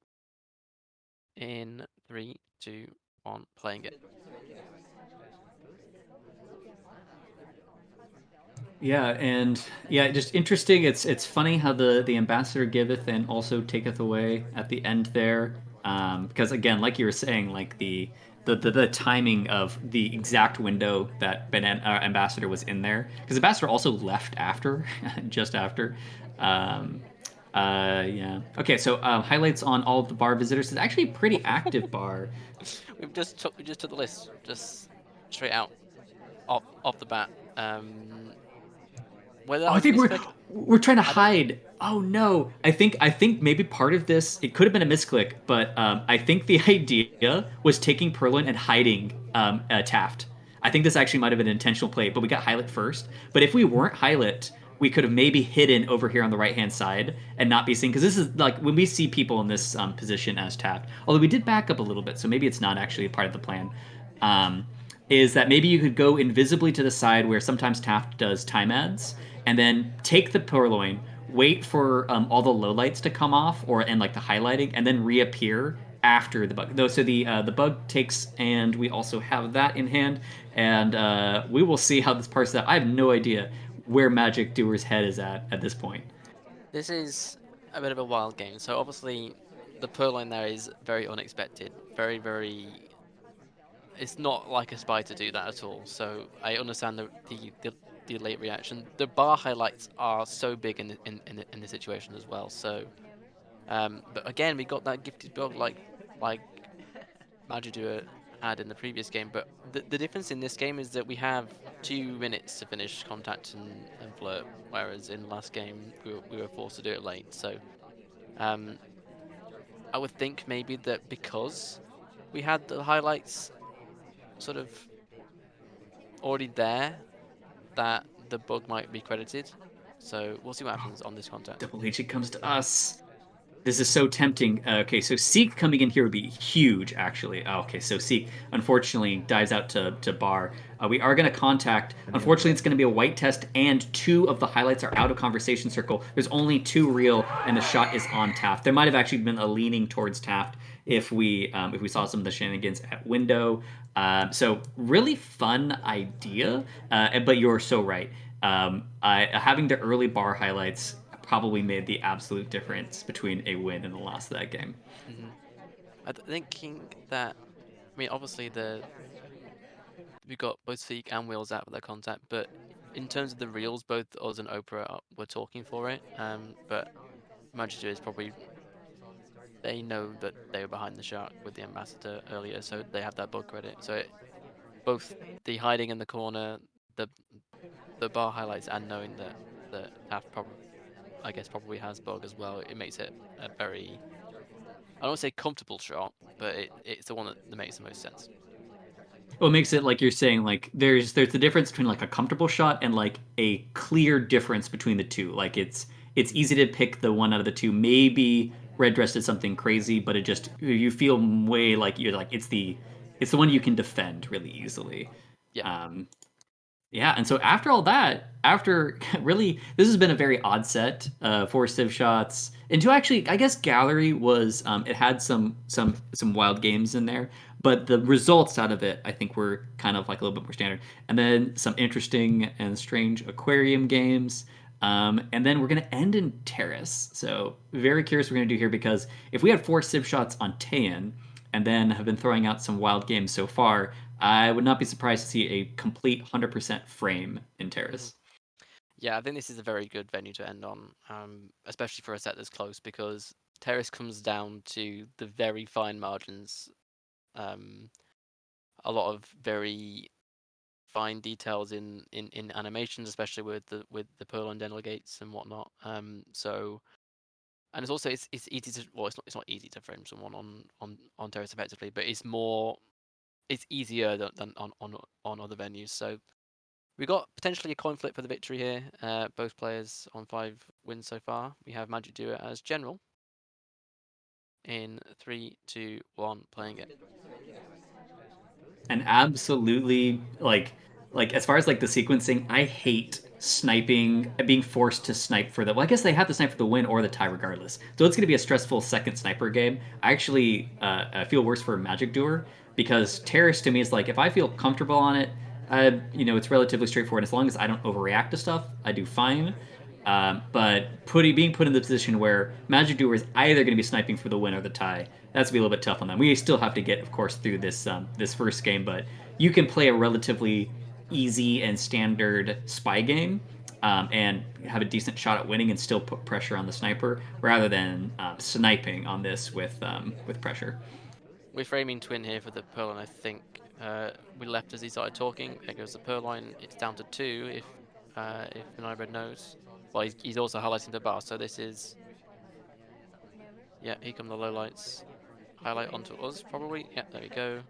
in 3, 2, 1, playing it. Yeah, and yeah, just interesting. It's funny how the ambassador giveth and also taketh away at the end there. Because again, like you were saying, like the timing of the exact window that ambassador was in there, because ambassador also left after, just after. Um, yeah. Okay, so highlights on all of the bar visitors. It's actually a pretty active bar. We just took the list just straight out off the bat. Whether that Oh, I was a think we're misclick, we're trying to I don't. hide. Oh no! I think maybe part of this it could have been a misclick, but I think the idea was taking Perlin and hiding Taft. I think this actually might have been an intentional play, but we got highlight first. But if we weren't highlight, we could have maybe hidden over here on the right hand side and not be seen. Because this is like when we see people in this position as tapped, although we did back up a little bit, so maybe it's not actually a part of the plan. Um, is that maybe you could go invisibly to the side where sometimes Taft does time ads, and then take the purloin, wait for all the lowlights to come off or and like the highlighting, and then reappear after the bug. Though, so the bug takes, and we also have that in hand, and we will see how this parses out. I have no idea where Magic Doer's head is at this point. This is a bit of a wild game. So obviously, the Purloin there is very unexpected. Very, very. It's not like a spy to do that at all. So I understand the late reaction. The bar highlights are so big in the situation as well. So but again, we got that gifted bug like Magicdoer had in the previous game. But the difference in this game is that we have 2 minutes to finish contact and flirt, whereas in the last game we were forced to do it late. So um, I would think maybe that because we had the highlights sort of already there, that the bug might be credited. So we'll see what happens on this contact. Double H, it comes to us. This is so tempting. Okay, so Seek coming in here would be huge, actually. Okay, so Seek unfortunately dives out to Bar. We are going to contact. Unfortunately, it's going to be a white test, and two of the highlights are out of conversation circle. There's only two real, and the shot is on Taft. There might have actually been a leaning towards Taft if we saw some of the shenanigans at window. So really fun idea, but you're so right. Having the early Bar highlights probably made the absolute difference between a win and the loss of that game. Hmm. Thinking that, I mean, obviously we got both Seek and Wheels out of their contact, but in terms of the reels, both us and Oprah were talking for it. But Magic is probably they know that they were behind the shark with the ambassador earlier, so they have that bug credit. So both the hiding in the corner, the the bar highlights, and knowing that Taft probably, I guess, probably has bug as well, it makes it a very, I don't want to say comfortable shot, but it's the one that makes the most sense. What makes it like you're saying like there's the difference between like a comfortable shot and like a clear difference between the two. Like it's easy to pick the one out of the two. Maybe Red Dress did something crazy, but it just you feel way like you're like it's the one you can defend really easily. Yeah. Um, Yeah, and so after all that, after really, this has been a very odd set. Four Civ shots, and two actually, I guess Gallery was it had some wild games in there, but the results out of it, I think, were kind of like a little bit more standard. And then some interesting and strange aquarium games. And then we're gonna end in Terrace. So very curious what we're gonna do here because if we had four Civ shots on Tayan, and then have been throwing out some wild games so far, I would not be surprised to see a complete 100% frame in Hmm. Terrace. Yeah, I think this is a very good venue to end on, especially for a set that's close because Terrace comes down to the very fine margins, um, a lot of very fine details in animations, especially with the pearl and delegates and whatnot. So and it's also it's easy to, well, it's not easy to frame someone on Terrace effectively, but it's easier than on other venues. So we got potentially a coin flip for the victory here. Both players on 5 wins so far. We have Magicdoer as general in 3, 2, 1, playing it. And absolutely like as far as like the sequencing, I hate sniping, being forced to snipe for the. Well, I guess they have to snipe for the win or the tie regardless. So it's going to be a stressful second sniper game. I actually I feel worse for Magic Doer because Terrace to me is like if I feel comfortable on it, it's relatively straightforward. As long as I don't overreact to stuff, I do fine. But being put in the position where Magic Doer is either going to be sniping for the win or the tie, that's gonna be a little bit tough on them. We still have to get, of course, through this first game, but you can play a relatively easy and standard spy game and have a decent shot at winning and still put pressure on the sniper rather than sniping on this with pressure. We're framing twin here for the Purloin, I think. We left as he started talking. There goes the Purloin. It's down to 2 if Minibred knows. Well, he's also highlighting the bar, so this is, yeah, here come the lowlights. Highlight onto us, probably. Yeah, there we go.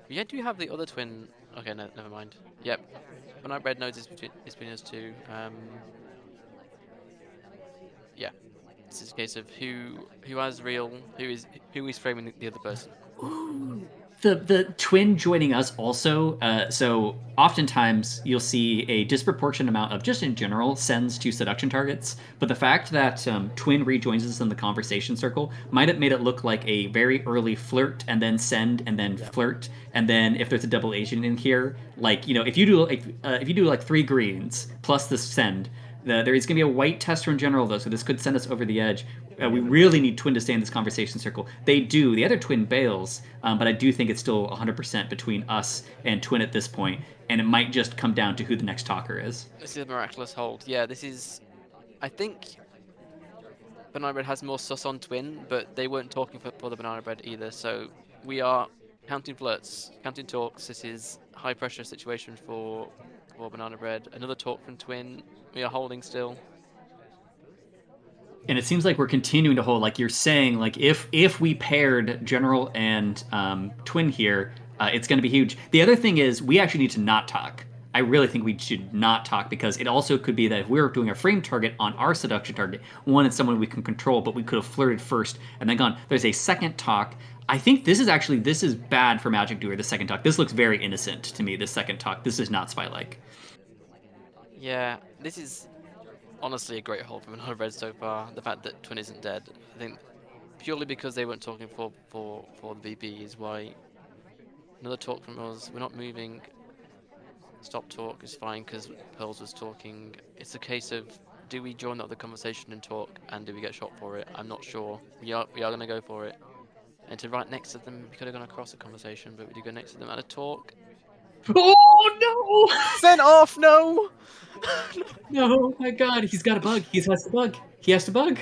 Yeah, do you have the other twin Okay, no, never mind. Yep, Banana Bread knows it's between us two. Yeah, this is a case of who has real, who is framing the other person. Ooh. The twin joining us also. So oftentimes you'll see a disproportionate amount of just in general sends to seduction targets, but the fact that twin rejoins us in the conversation circle might have made it look like a very early flirt and then send and then Yeah. flirt and then if there's a double agent in here, like if you do like three greens plus the send, there is going to be a white tester in general, though, so this could send us over the edge. We really need Twin to stay in this conversation circle. They do. The other Twin bails, but I do think it's still 100% between us and Twin at this point, and it might just come down to who the next talker is. This is a miraculous hold. Yeah, this is. I think Banana Bread has more sus on Twin, but they weren't talking for the Banana Bread either. So we are counting flirts, counting talks. This is high pressure situation for Banana Bread. Another talk from Twin. We are holding still. And it seems like we're continuing to hold. Like you're saying, like if we paired General and Twin here, it's going to be huge. The other thing is we actually need to not talk. I really think we should not talk because it also could be that if we were doing a frame target on our seduction target, one, it's someone we can control, but we could have flirted first and then gone. There's a second talk. I think this is bad for Magicdoer. The second talk. This looks very innocent to me. This second talk. This is not spy like. Yeah, this is honestly a great hold from Banana Bread so far. The fact that Twin isn't dead. I think purely because they weren't talking for the VB is why another talk from us. We're not moving. Stop talk is fine because Pearls was talking. It's a case of do we join the other conversation and talk, and do we get shot for it? I'm not sure. We are gonna go for it. And to right next to them, we could have gone across the conversation, but we did go next to them at a talk. Oh Sent off. No. no! No, my God, he's got a bug. He has to bug. He has to bug.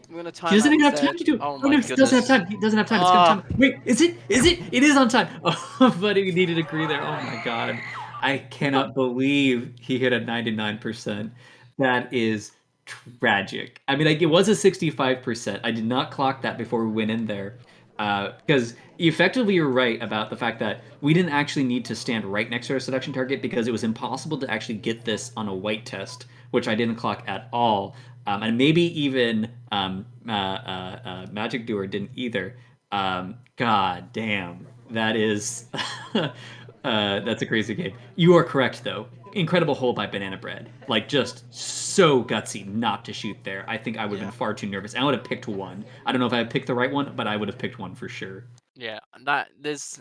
We're gonna He time doesn't out even have time instead. to do it. Oh Oh my no, he doesn't have goodness. time. He doesn't have time. It's gonna Ah. time. Wait, is it? Is it? It is on time. Oh, buddy, we needed to agree there. Oh my God, I cannot believe he hit a 99%. That is tragic. I mean, like it was a 65%. I did not clock that before we went in there. Because effectively, you're right about the fact that we didn't actually need to stand right next to our seduction target because it was impossible to actually get this on a white test, which I didn't clock at all. And maybe even Magicdoer didn't either. God damn, that is that's a crazy game. You are correct though. Incredible hole by Banana Bread. Like just so gutsy not to shoot there. I think I would have Yeah. been far too nervous. I would have picked one. I don't know if I picked the right one, but I would have picked one for sure. Yeah. That there's.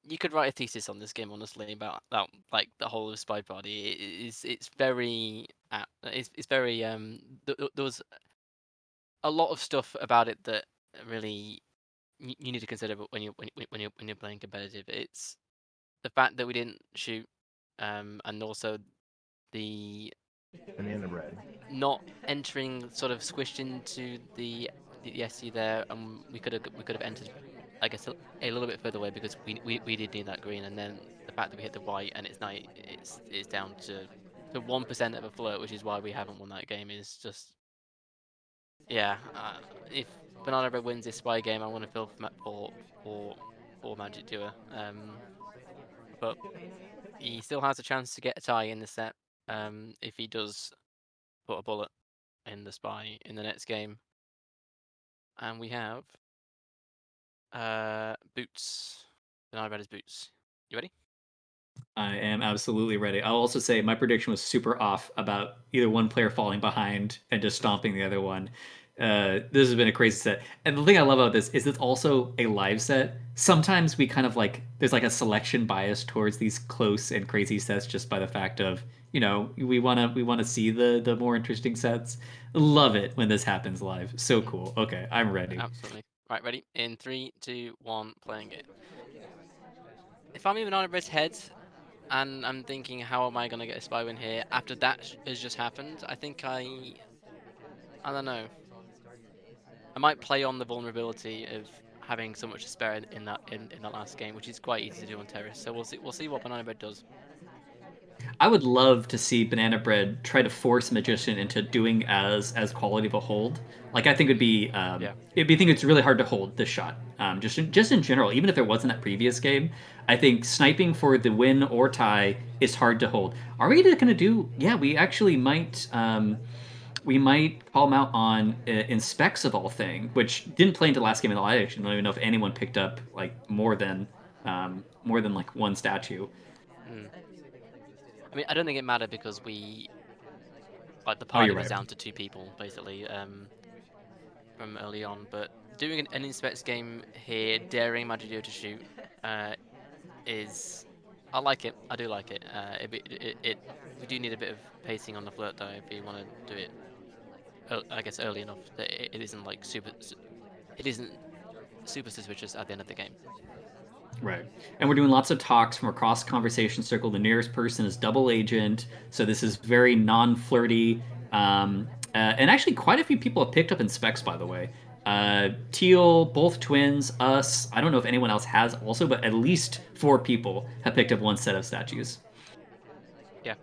You could write a thesis on this game, honestly, about that, like the whole of Spy Party. It's very it's very there was a lot of stuff about it that really you need to consider when you're playing competitive. It's the fact that we didn't shoot, and also the not entering sort of squished into the SC there, and we could have entered, I guess, a little bit further away because we did need that green, and then the fact that we hit the white and it's now it's down to 1% of a flirt, which is why we haven't won that game. Is just yeah. If Banana Bread wins this spy game, I want to feel for for Magic Doer. But he still has a chance to get a tie in the set. If he does put a bullet in the spy in the next game, and we have boots. Banana Bread is boots. You ready? I am absolutely ready. I'll also say my prediction was super off about either one player falling behind and just stomping the other one. This has been a crazy set. And the thing I love about this is it's also a live set. Sometimes we kind of like there's like a selection bias towards these close and crazy sets just by the fact of, we wanna see the more interesting sets. Love it when this happens live. So Mm, cool. Okay, I'm ready. absolutely. Right, ready? In three, two, one, playing it. If I'm in Banana Bread's head and I'm thinking, how am I gonna get a spy win here? After that has just happened, I think I don't know. I might play on the vulnerability of having so much to spare in that last game, which is quite easy to do on Terrace. So we'll see what Banana Bread does. I would love to see Banana Bread try to force Magician into doing as quality of a hold. Like I think Yeah. it'd be I think it's really hard to hold this shot. Just in general, even if there wasn't that previous game, I think sniping for the win or tie is hard to hold. Are we gonna do? Yeah, we actually might. We might call him out on inspects of all thing, which didn't play into last game at all. I actually don't even know if anyone picked up like more than like one statue. Mm. I mean, I don't think it mattered because like the Oh, party you're was right. down to two people basically from early on. But doing an inspects game here, daring Magideo to shoot, uh, is I like it. I do like it. We do need a bit of pacing on the flirt though if you want to do it. I guess early enough that it isn't like it isn't super suspicious at the end of the game. Right. And we're doing lots of talks from across conversation circle. The nearest person is double agent. So this is very non flirty. And actually, quite a few people have picked up in specs, by the way. Teal, both twins, us. I don't know if anyone else has also, but at least four people have picked up one set of statues. Yeah.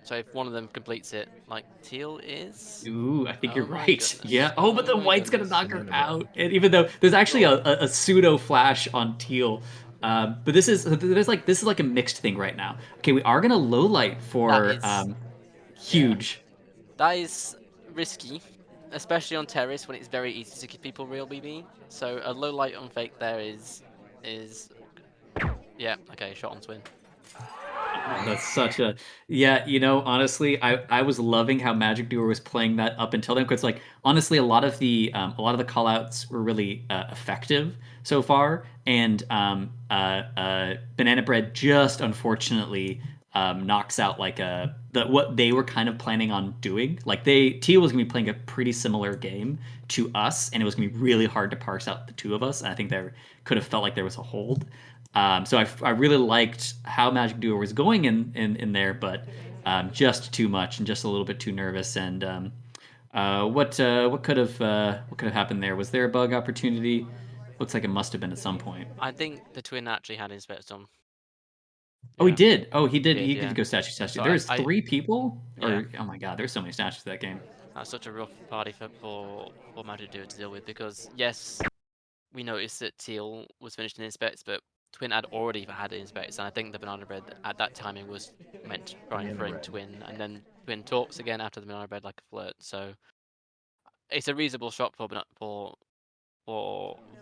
So if one of them completes it, like Teal is, Ooh, I think you're oh my right. goodness, Yeah. Oh, but oh the my white's gonna goodness, knock her Banana bread. out. And even though there's actually God, a pseudo flash on teal, but this is like a mixed thing right now. Okay, we are gonna low light that for is, yeah, huge. that is risky, especially on terrace when it's very easy to give people real BB. So a low light on fake there is yeah, okay, shot on twin. Oh, that's such a yeah. You know, honestly, I was loving how Magicdoer was playing that up until then because like honestly, a lot of the call outs were really effective so far, and Banana Bread just unfortunately knocks out like a the what they were kind of planning on doing. Like they Tia was gonna be playing a pretty similar game to us, and it was gonna be really hard to parse out the two of us. And I think there could have felt like there was a hold. So I really liked how Magicdoer was going in there, but just too much and just a little bit too nervous. And what could have happened there? Was there a bug opportunity? Looks like it must have been at some point. I think the twin actually had inspectors on. Oh, he Yeah, did. Oh, he he did. did. He did Yeah. go statue. So There I, was I three people, yeah, or oh my god, there's so many statues to that game. that's such a rough party for Magic Duo to deal with because yes, we noticed that Teal was finished in inspects, but Twin had already had inspects, and I think the banana bread at that timing was meant to try and Banana frame bread. Twin, and then Twin talks again after the banana bread like a flirt. So it's a reasonable shot for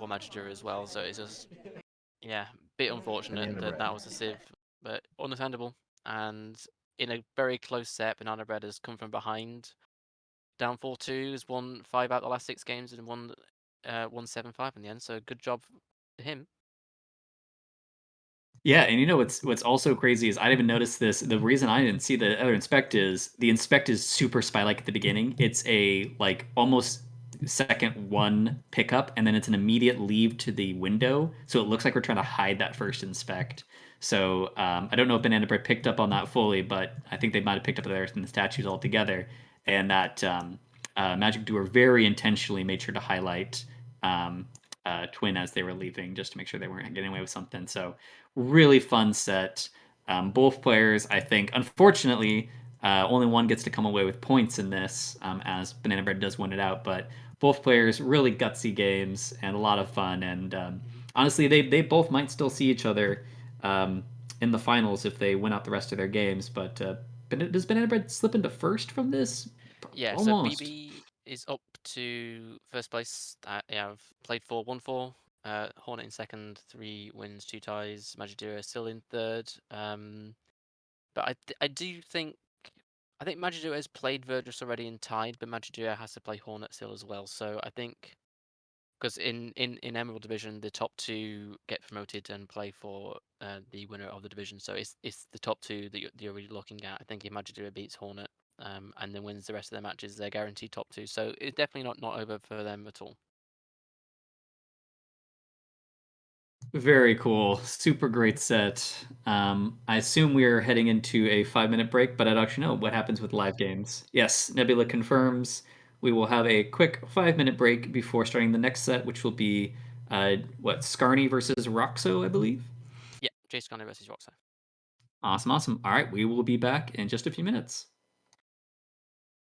Magic as well. So it's just yeah, bit unfortunate Banana that bread. that was a sieve, but understandable. And in a very close set, banana bread has come from behind. Down 4-2, has won 5 out of the last 6 games and won 7-5 in the end. So good job to him. Yeah, and you know what's also crazy is I didn't even notice this. The reason I didn't see the other inspect is the inspect is super spy like at the beginning. It's a like almost second one pickup, and then it's an immediate leave to the window. So it looks like we're trying to hide that first inspect. So I don't know if Banana Bread picked up on that fully, but I think they might have picked up there in the statues altogether. And that Magic Doer very intentionally made sure to highlight um, Twin as they were leaving, just to make sure they weren't getting away with something. So really fun set. Both players, I think, unfortunately, only one gets to come away with points in this, as Banana Bread does win it out. But both players, really gutsy games and a lot of fun. And honestly, they both might still see each other um, in the finals if they win out the rest of their games. But does Banana Bread slip into first from this? Yeah, so Almost. BB is up to first place. Yeah, I've played 4, won 4. Hornet in second, 3 wins, 2 ties. Magidura still in third. But I do think Magidura has played Virtus already and tied, but Magidura has to play Hornet still as well. So I think because in Emerald Division, the top 2 get promoted and play for the winner of the division. So it's the top 2 that you're really looking at. I think if Magidura beats Hornet and then wins the rest of their matches, they're guaranteed top 2. So it's definitely not over for them at all. Very cool. Super great set. I assume we're heading into a 5 minute break, but I don't actually know what happens with live games. Yes, Nebula confirms we will have a quick 5 minute break before starting the next set, which will be what Skarny versus Roxo, I believe. Yeah, Jace Conner versus Roxo. Awesome, awesome. All right, we will be back in just a few minutes.